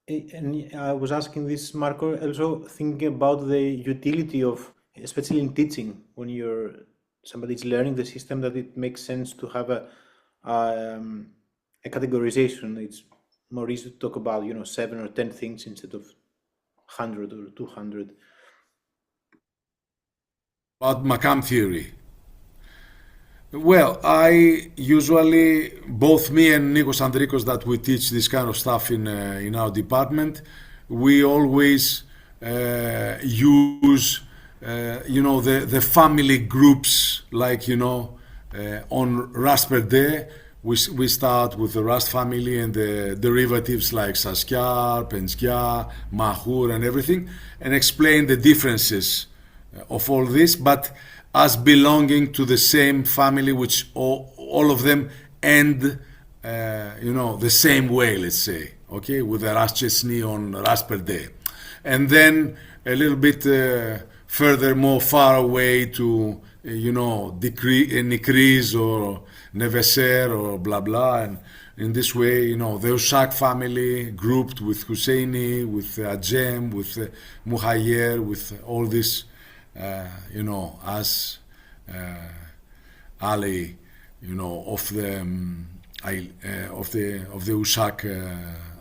And I was asking this, Marco, also thinking about the utility of, especially in teaching, when somebody's learning the system, that it makes sense to have a categorization. It's more easy to talk about, 7 or 10 things instead of 100 or 200. About Makam theory. Well, I usually, both me and Nikos Andrikos, that we teach this kind of stuff in our department, we always use the family groups, like on Raspberry. We start with the Rust family and the derivatives like Saskia, Penskia, Mahur and everything, and explain the differences of all this, but as belonging to the same family, which all of them end, the same way, let's say, okay, with the Ras Chesney on Raspberry. And then a little bit further, more far away to, Nikris or Neveser or blah blah, and in this way, the Ushak family grouped with Husseini, with Ajem, with Muhayyer, with all this, as Ali, of the Ushak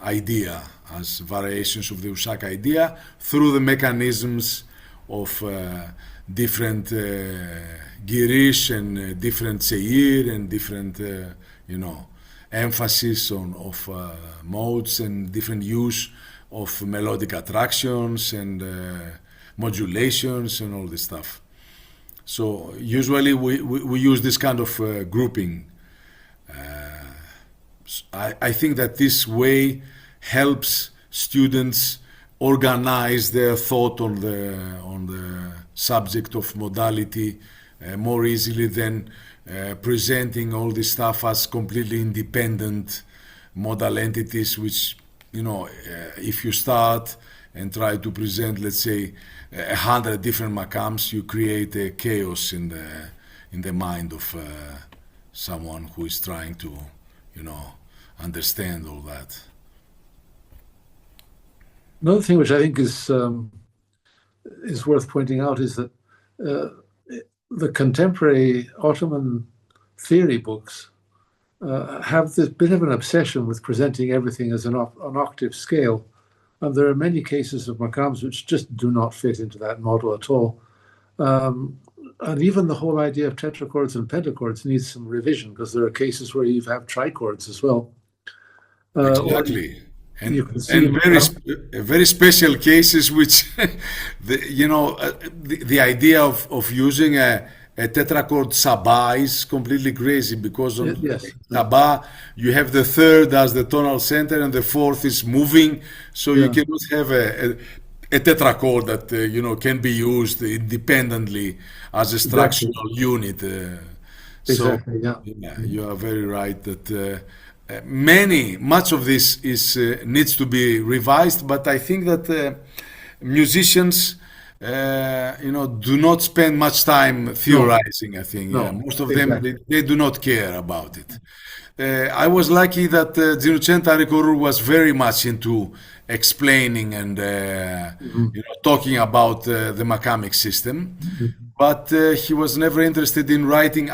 idea, as variations of the Ushak idea through the mechanisms of different Girish and different Seir and different, emphasis on of modes and different use of melodic attractions and modulations and all this stuff. So usually we use this kind of grouping. I think that this way helps students organize their thought on the subject of modality more easily than presenting all this stuff as completely independent modal entities, which, if you start and try to present, let's say, 100 different maqams, you create a chaos in the mind of someone who is trying to, understand all that. Another thing which I think is worth pointing out is that the contemporary Ottoman theory books have this bit of an obsession with presenting everything as an octave scale. And there are many cases of maqams which just do not fit into that model at all. And even the whole idea of tetrachords and pentachords needs some revision, because there are cases where you have trichords as well. Exactly. And very special cases which, the idea of using a tetrachord sabah is completely crazy, because on sabah you have the third as the tonal center and the fourth is moving, so you cannot have a tetrachord that can be used independently as a structural unit. Exactly. You are very right that much of this is needs to be revised, but I think that musicians do not spend much time theorizing. I think most of them they do not care about it. I was lucky that Zinocenta Rikorur was very much into explaining and talking about the maqamic system, but he was never interested in writing.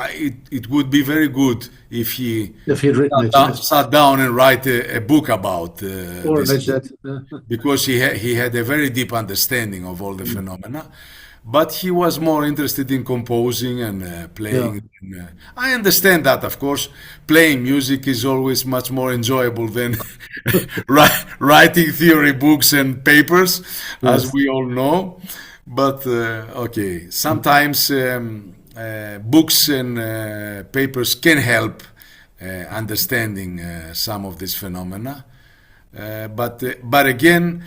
It would be very good if he'd sat down and write a book about this, because he had a very deep understanding of all the phenomena. But he was more interested in composing and playing. I understand that, of course. Playing music is always much more enjoyable than writing theory books and papers, as we all know. But sometimes books and papers can help understanding some of these phenomena. But again,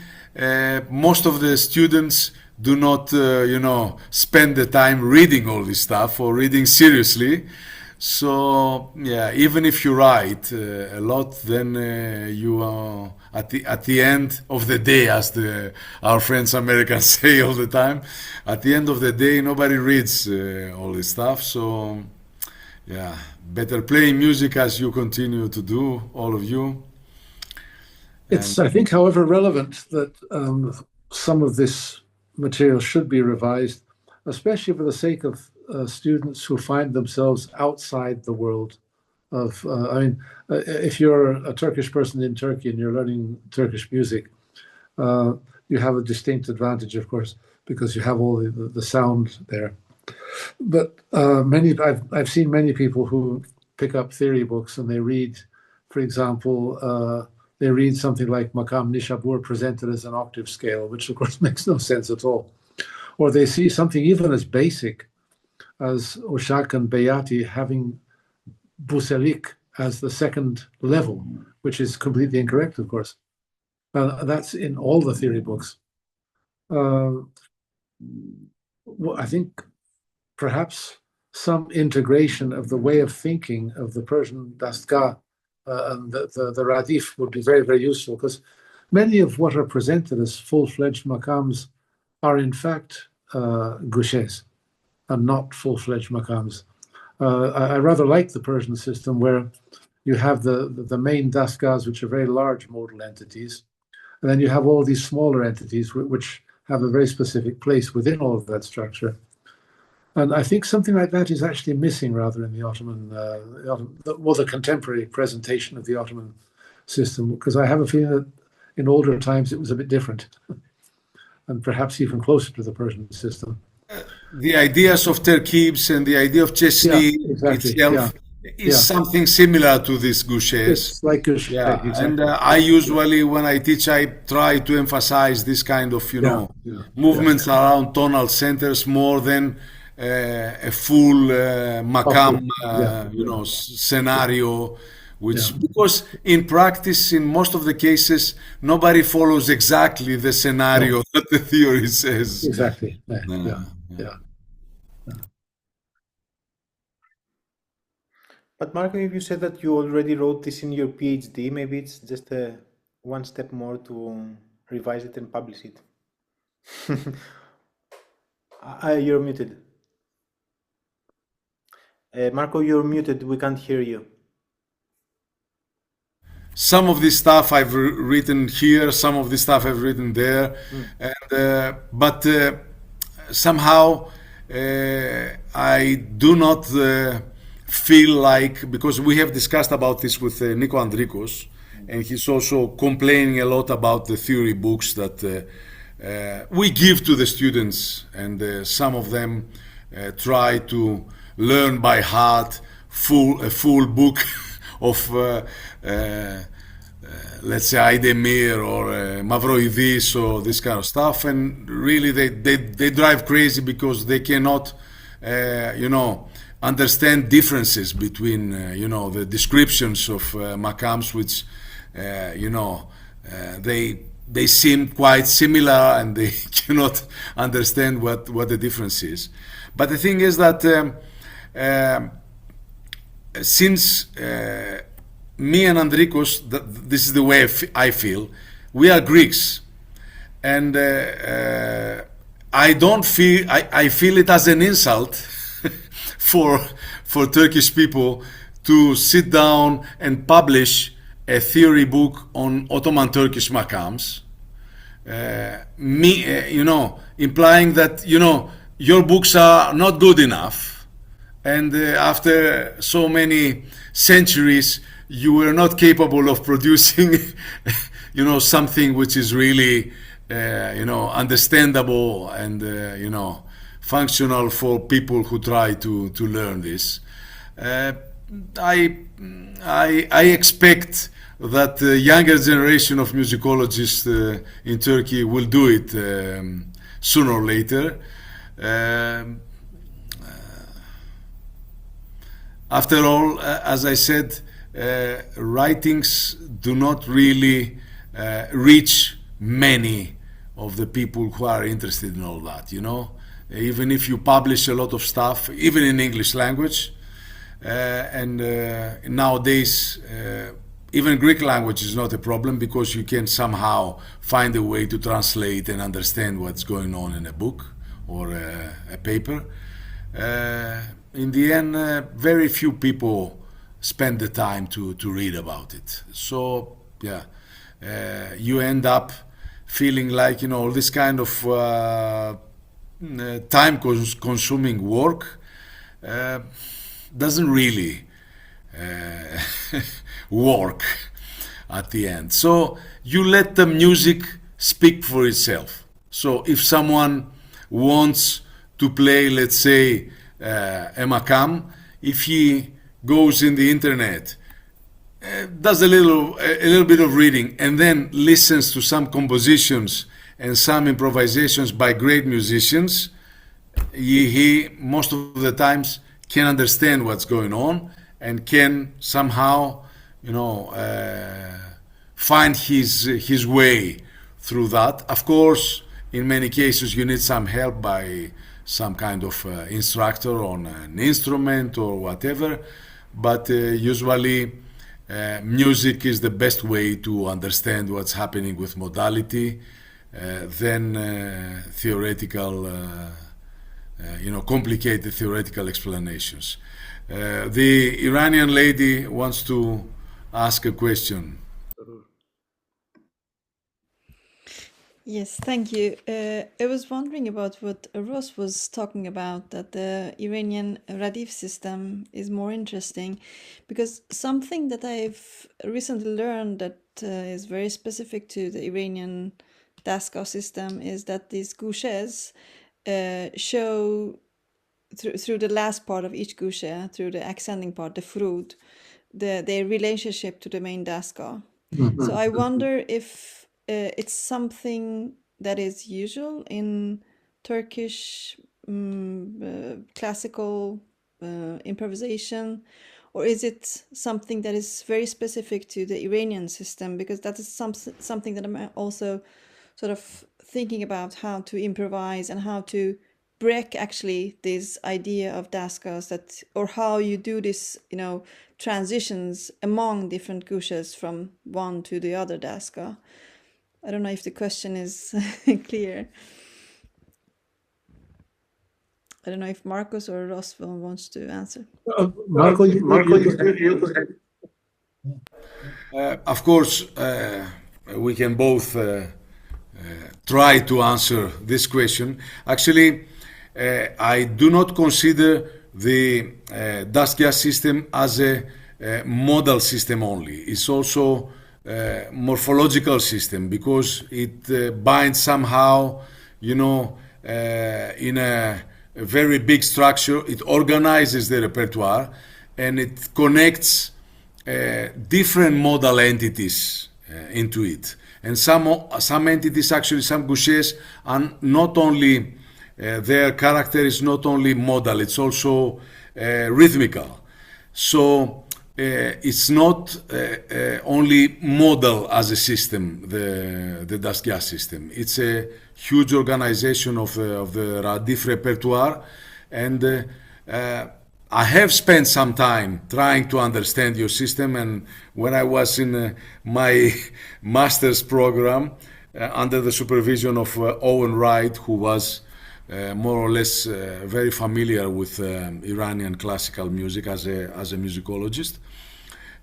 most of the students do not, spend the time reading all this stuff or reading seriously. So even if you write a lot, then you are at the end of the day, as our friends Americans say all the time. At the end of the day, nobody reads all this stuff. So better playing music as you continue to do, all of you. It's, I think, however, relevant that some of this material should be revised, especially for the sake of students who find themselves outside the world of, if you're a Turkish person in Turkey and you're learning Turkish music, you have a distinct advantage, of course, because you have all the sound there. But I've seen many people who pick up theory books and they read, for example, they read something like Makam Nishabur presented as an octave scale, which of course makes no sense at all. Or they see something even as basic as Oshak and Bayati having Buselik as the second level, which is completely incorrect, of course. That's in all the theory books. I think perhaps some integration of the way of thinking of the Persian Dastgah and the Radif would be very, very useful, because many of what are presented as full-fledged maqams are in fact gushes and not full-fledged maqams. I rather like the Persian system, where you have the main dastgahs, which are very large modal entities, and then you have all these smaller entities which have a very specific place within all of that structure. And I think something like that is actually missing rather in the Ottoman, the contemporary presentation of the Ottoman system, because I have a feeling that in older times it was a bit different, and perhaps even closer to the Persian system. The ideas of terkibs and the idea of chesni itself is Yeah. something similar to this gouches. It's like Gaucher, Yeah, and exactly. I usually, when I teach, I try to emphasize this kind of, Yeah, yeah, movements around tonal centers more than a full makam, Yeah. scenario, which Yeah. because in practice, in most of the cases, nobody follows exactly the scenario that the theory says. Exactly. Yeah. Yeah. Yeah. But Marco, if you said that you already wrote this in your PhD, maybe it's just one step more to revise it and publish it. You're muted. Marco, you're muted. We can't hear you. Some of this stuff I've written here, some of this stuff I've written there, and but somehow I do not feel like, because we have discussed about this with Nico Andrikos, and he's also complaining a lot about the theory books that we give to the students, and some of them try to learn by heart a full book of let's say Aydemir or Mavroidis or this kind of stuff, and really they drive crazy because they cannot understand differences between the descriptions of makams, which they seem quite similar, and they cannot understand what the difference is. But the thing is that since me and Andrikos, this is the way I feel, we are Greeks, and I don't feel I feel it as an insult for Turkish people to sit down and publish a theory book on Ottoman Turkish makams, implying that your books are not good enough, and after so many centuries you were not capable of producing something which is really understandable and functional for people who try to learn this. I expect that the younger generation of musicologists in Turkey will do it sooner or later. After all, as I said, writings do not really reach many of the people who are interested in all that, even if you publish a lot of stuff, even in English language, and nowadays even Greek language is not a problem, because you can somehow find a way to translate and understand what's going on in a book or a paper. In the end, very few people spend the time to read about it. So yeah, you end up feeling like this kind of time-consuming work doesn't really work at the end. So you let the music speak for itself. So if someone wants to play, let's say, a makam, if he goes in the internet, does a little bit of reading, and then listens to some compositions and some improvisations by great musicians, he most of the times can understand what's going on and can somehow find his way through that. Of course, in many cases you need some help by some kind of instructor on an instrument or whatever, but usually music is the best way to understand what's happening with modality than theoretical complicated theoretical explanations. The Iranian lady wants to ask a question. Yes, thank you. I was wondering about what Ross was talking about, that the Iranian Radif system is more interesting, because something that I've recently learned that is very specific to the Iranian Daskar system is that these gouches show through the last part of each gushe, through the ascending part, the frud, their relationship to the main daska. So I wonder if it's something that is usual in Turkish classical improvisation, or is it something that is very specific to the Iranian system? Because that is something that I'm also sort of thinking about, how to improvise and how to break actually this idea of daskas, that, or how you do this, transitions among different gushes from one to the other daska. I don't know if the question is clear. I don't know if Markos or Roswell wants to answer. Marco, Of course, we can both try to answer this question. Actually, I do not consider the Daskia system as a modal system only. It's also a morphological system, because it binds somehow, in a very big structure. It organizes the repertoire, and it connects different modal entities into it. And some entities, actually, some gushes are not only their character is not only modal, it's also rhythmical. So it's not only modal as a system, the Daskia system. It's a huge organization of the Radif repertoire, and I have spent some time trying to understand your system. And when I was in my master's program under the supervision of Owen Wright, who was more or less very familiar with Iranian classical music as a musicologist,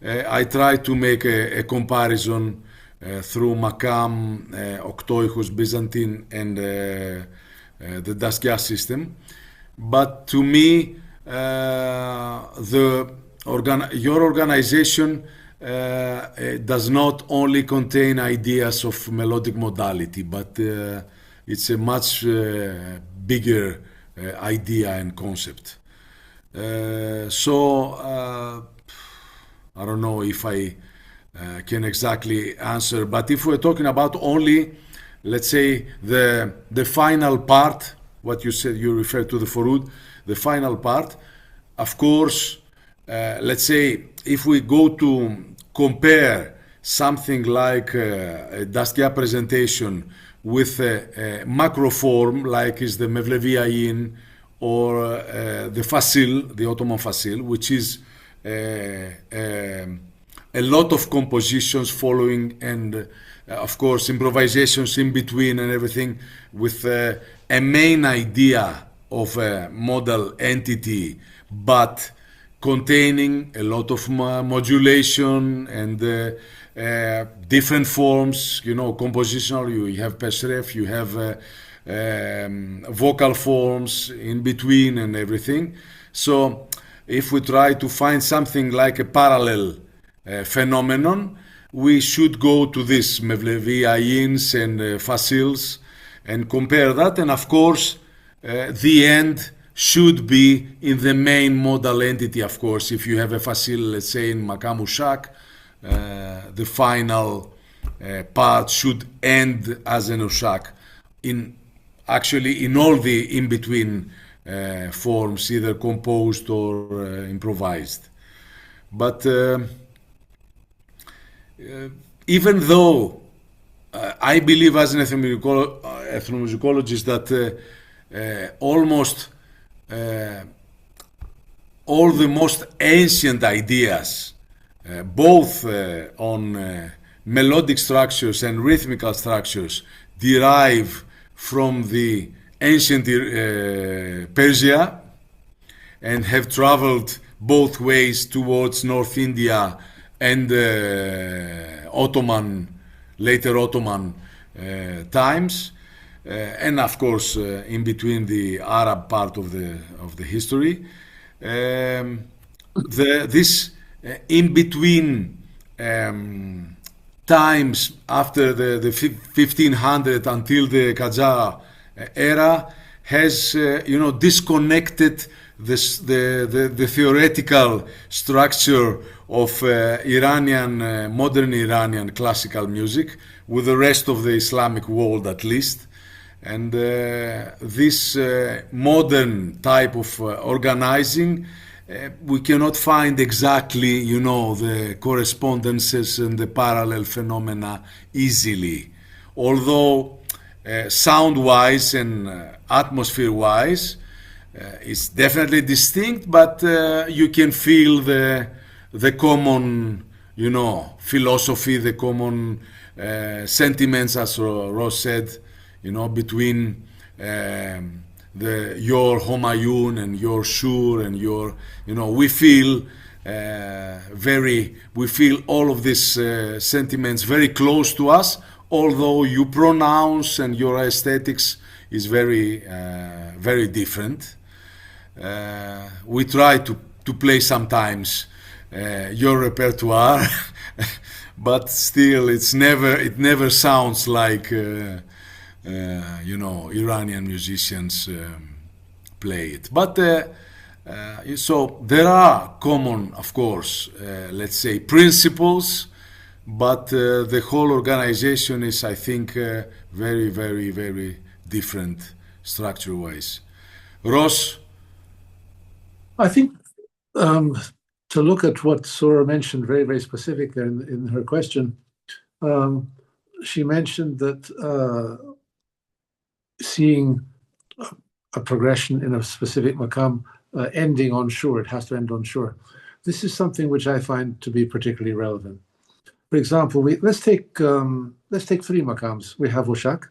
I tried to make a comparison through Makam, Oktoichus, Byzantine, and the Daskia system. But to me, your organization does not only contain ideas of melodic modality, but it's a much bigger idea and concept. So I don't know if I can exactly answer, but if we're talking about only, let's say, the final part, what you said, you referred to the Forud, the final part, of course, let's say, if we go to compare something like a Daskia presentation with a macro form, like is the Mevlevi Ayin or the Fasil, the Ottoman Fasil, which is a lot of compositions following, and of course improvisations in between and everything, with a main idea of a modal entity, but containing a lot of modulation and different forms, compositional. You have peshref, you have vocal forms in between and everything. So if we try to find something like a parallel phenomenon, we should go to this Mevlevi Ayins and Fasils and compare that. And of course, the end should be in the main modal entity. Of course, if you have a Fasil, let's say in Makam Ushak, the final part should end as an Ushak. In all the in-between forms, either composed or improvised. But even though I believe as an ethnomusicologist that almost all the most ancient ideas, both on melodic structures and rhythmical structures, derive from the ancient Persia and have traveled both ways towards North India and later Ottoman times, and of course in between the Arab part of the history. This in between times after the 1500 until the Qajar era has disconnected the theoretical structure of modern Iranian classical music with the rest of the Islamic world, at least. And this modern type of organizing, we cannot find exactly, the correspondences and the parallel phenomena easily. Although sound-wise and atmosphere-wise, it's definitely distinct, but you can feel the common, philosophy, the common sentiments, as Ross said, between your Homayun and your Shur and your, we feel all of these sentiments very close to us, although you pronounce and your aesthetics is very, very different. We try to play sometimes your repertoire, but still it never sounds like Iranian musicians play it. But so there are common, of course, let's say principles, but the whole organization is, I think, very, very, very different structure-wise. Ross? I think to look at what Sora mentioned very, very specific there in her question, she mentioned that seeing a progression in a specific maqam ending on shur, it has to end on shur. This is something which I find to be particularly relevant. For example, let's take 3 maqams. We have Ushak,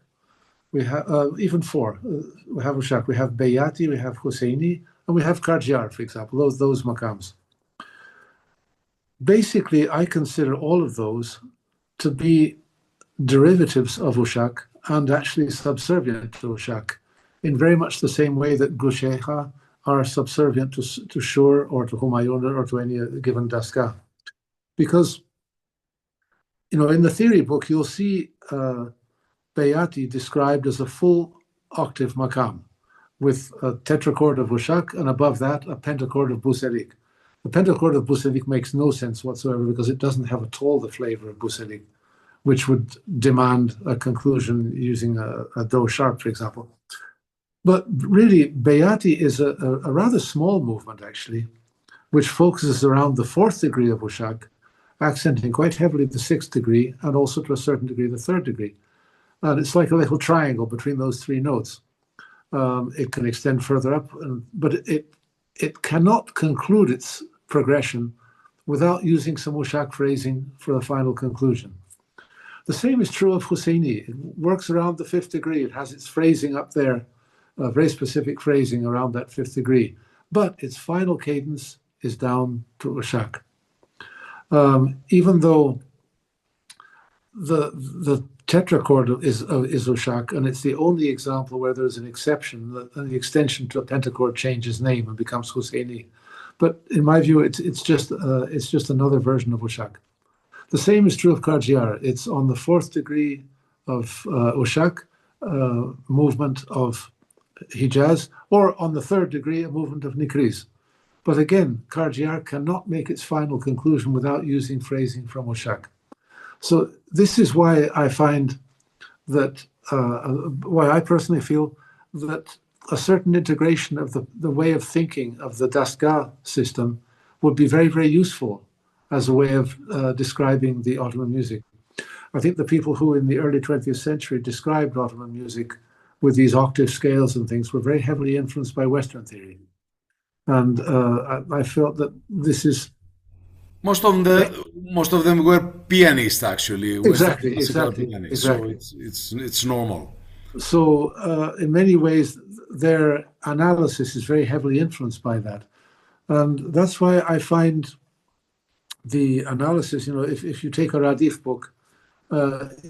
we have even 4. We have Ushak, we have Bayati, we have Husseini, and we have Karjar, for example, those maqams. Basically, I consider all of those to be derivatives of Ushak and actually subservient to Ushak in very much the same way that Gusheha are subservient to Shur or to Humayun or to any given Daska. Because, in the theory book, you'll see Bayati described as a full octave maqam with a tetrachord of Ushak and above that a pentachord of Buselik. The pentachord of Buselik makes no sense whatsoever because it doesn't have at all the flavor of Buselik, which would demand a conclusion using a do sharp, for example. But really, Bayati is a rather small movement, actually, which focuses around the 4th degree of Ushak, accenting quite heavily the 6th degree and also to a certain degree the 3rd degree. And it's like a little triangle between those 3 notes. It can extend further up, but it cannot conclude its progression without using some Ushak phrasing for the final conclusion. The same is true of Husseini. It works around the 5th degree. It has its phrasing up there, very specific phrasing around that 5th degree. But its final cadence is down to Ushak. Even though the tetrachord is Ushak, and it's the only example where there's an exception, the extension to a pentachord changes name and becomes Husseini. But in my view, it's just another version of Ushak. The same is true of Karjar. It's on the 4th degree of Ushak, movement of Hijaz, or on the 3rd degree, a movement of Nikriz. But again, Karjar cannot make its final conclusion without using phrasing from Ushak. So this is why I find that, why I personally feel that a certain integration of the way of thinking of the Daska system would be very, very useful as a way of describing the Ottoman music. I think the people who in the early 20th century described Ottoman music with these octave scales and things were very heavily influenced by Western theory. And I felt that this is... Most of them were pianists, actually. Exactly. Pianists, so it's normal. So in many ways, their analysis is very heavily influenced by that. And that's why I find the analysis, if you take a Radif book,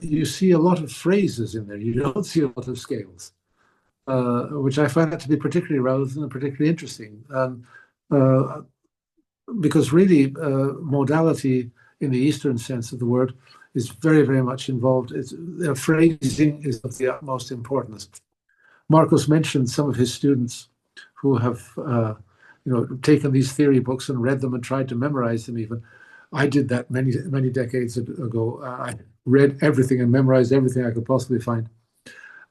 you see a lot of phrases in there. You don't see a lot of scales, which I find that to be particularly relevant and particularly interesting. Because really, modality in the Eastern sense of the word is very, very much involved. Phrasing is of the utmost importance. Markos mentioned some of his students who have taken these theory books and read them and tried to memorize them even. I did that many decades ago. I read everything and memorized everything I could possibly find,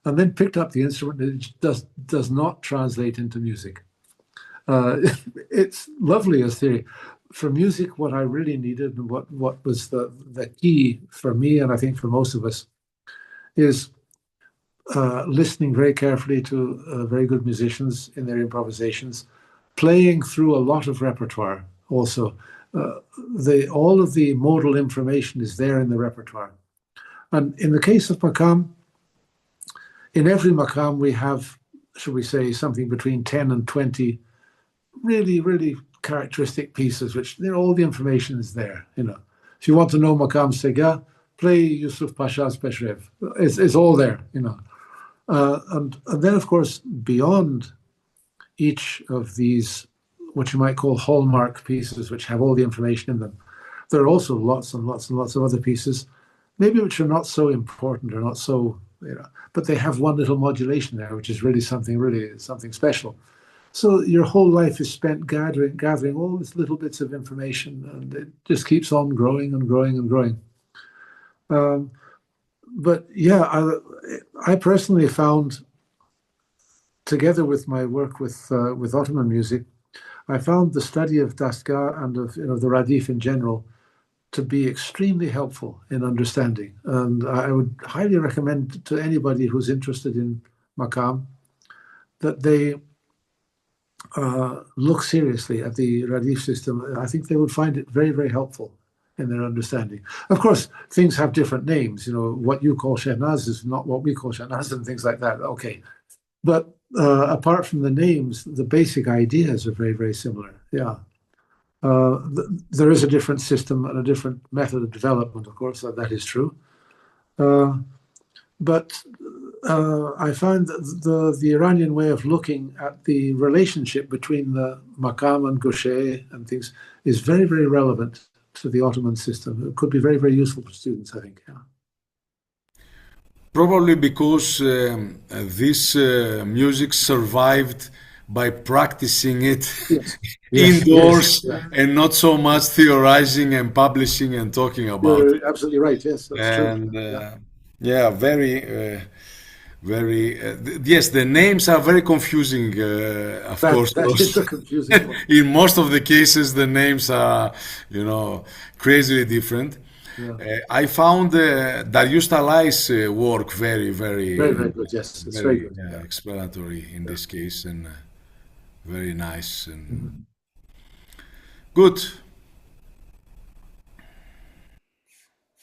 and then picked up the instrument. It does not translate into music. It's lovely as theory. For music, what I really needed and what was the key for me, and I think for most of us, is listening very carefully to very good musicians in their improvisations, playing through a lot of repertoire also. All of the modal information is there in the repertoire. And in the case of makam, in every makam we have, should we say, something between 10 and 20 really, really characteristic pieces, which all the information is there. If you want to know makam Sega, play Yusuf Pasha's Peshrev. It's all there. And then, of course, beyond each of these, what you might call hallmark pieces, which have all the information in them, there are also lots and lots and lots of other pieces, maybe which are not so important or not so, but they have one little modulation there, which is really something special. So your whole life is spent gathering all these little bits of information, and it just keeps on growing and growing and growing. But yeah, I personally found, together with my work with Ottoman music, I found the study of Dastgah and of the Radif in general to be extremely helpful in understanding. And I would highly recommend to anybody who's interested in makam that they look seriously at the Radif system. I think they would find it very, very helpful in their understanding. Of course, things have different names. What you call Shehnaz is not what we call Shehnaz and things like that. Okay. But apart from the names, the basic ideas are very, very similar. Yeah. There is a different system and a different method of development, of course, that is true. But I find that the Iranian way of looking at the relationship between the makam and gauche and things is very, very relevant to the Ottoman system. It could be very, very useful for students, I think. Yeah. Probably because this music survived by practicing it indoors and not so much theorizing and publishing and talking about. You're absolutely right. Yes, that's and, true. Very, yes, the names are very confusing, of course. That is a confusing one. In most of the cases, the names are, crazily different. Yeah. I found Darius Talai's work very, very, very good. Yes, it's very good. Explanatory in this case, and very nice and good.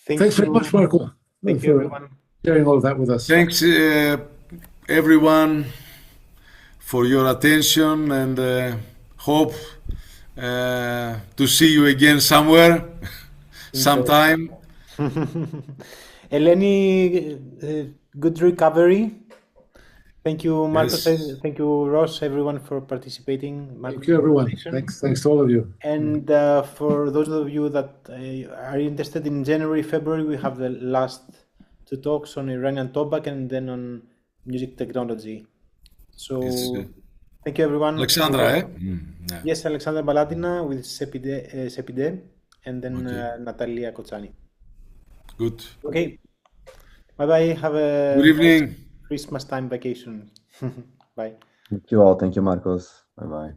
Thanks very much, Marco. Thank you, everyone. Sharing all of that with us. Thanks, everyone, for your attention, and hope to see you again somewhere, sometime. Eleni, good recovery. Thank you, Markos. Yes. Thank you, Ross, everyone, for participating. Thank you, everyone. Thanks to all of you. And for those of you that are interested, in January, February, we have the last two talks on Iranian tobak and then on music technology. So, thank you, everyone. Alexandra, Yes, Alexandra Baladina with Sepide, and then Natalia Kotsani. Good. Okay. Bye-bye. Have a good evening. Christmas time vacation. Bye. Thank you all. Thank you, Markos. Bye-bye.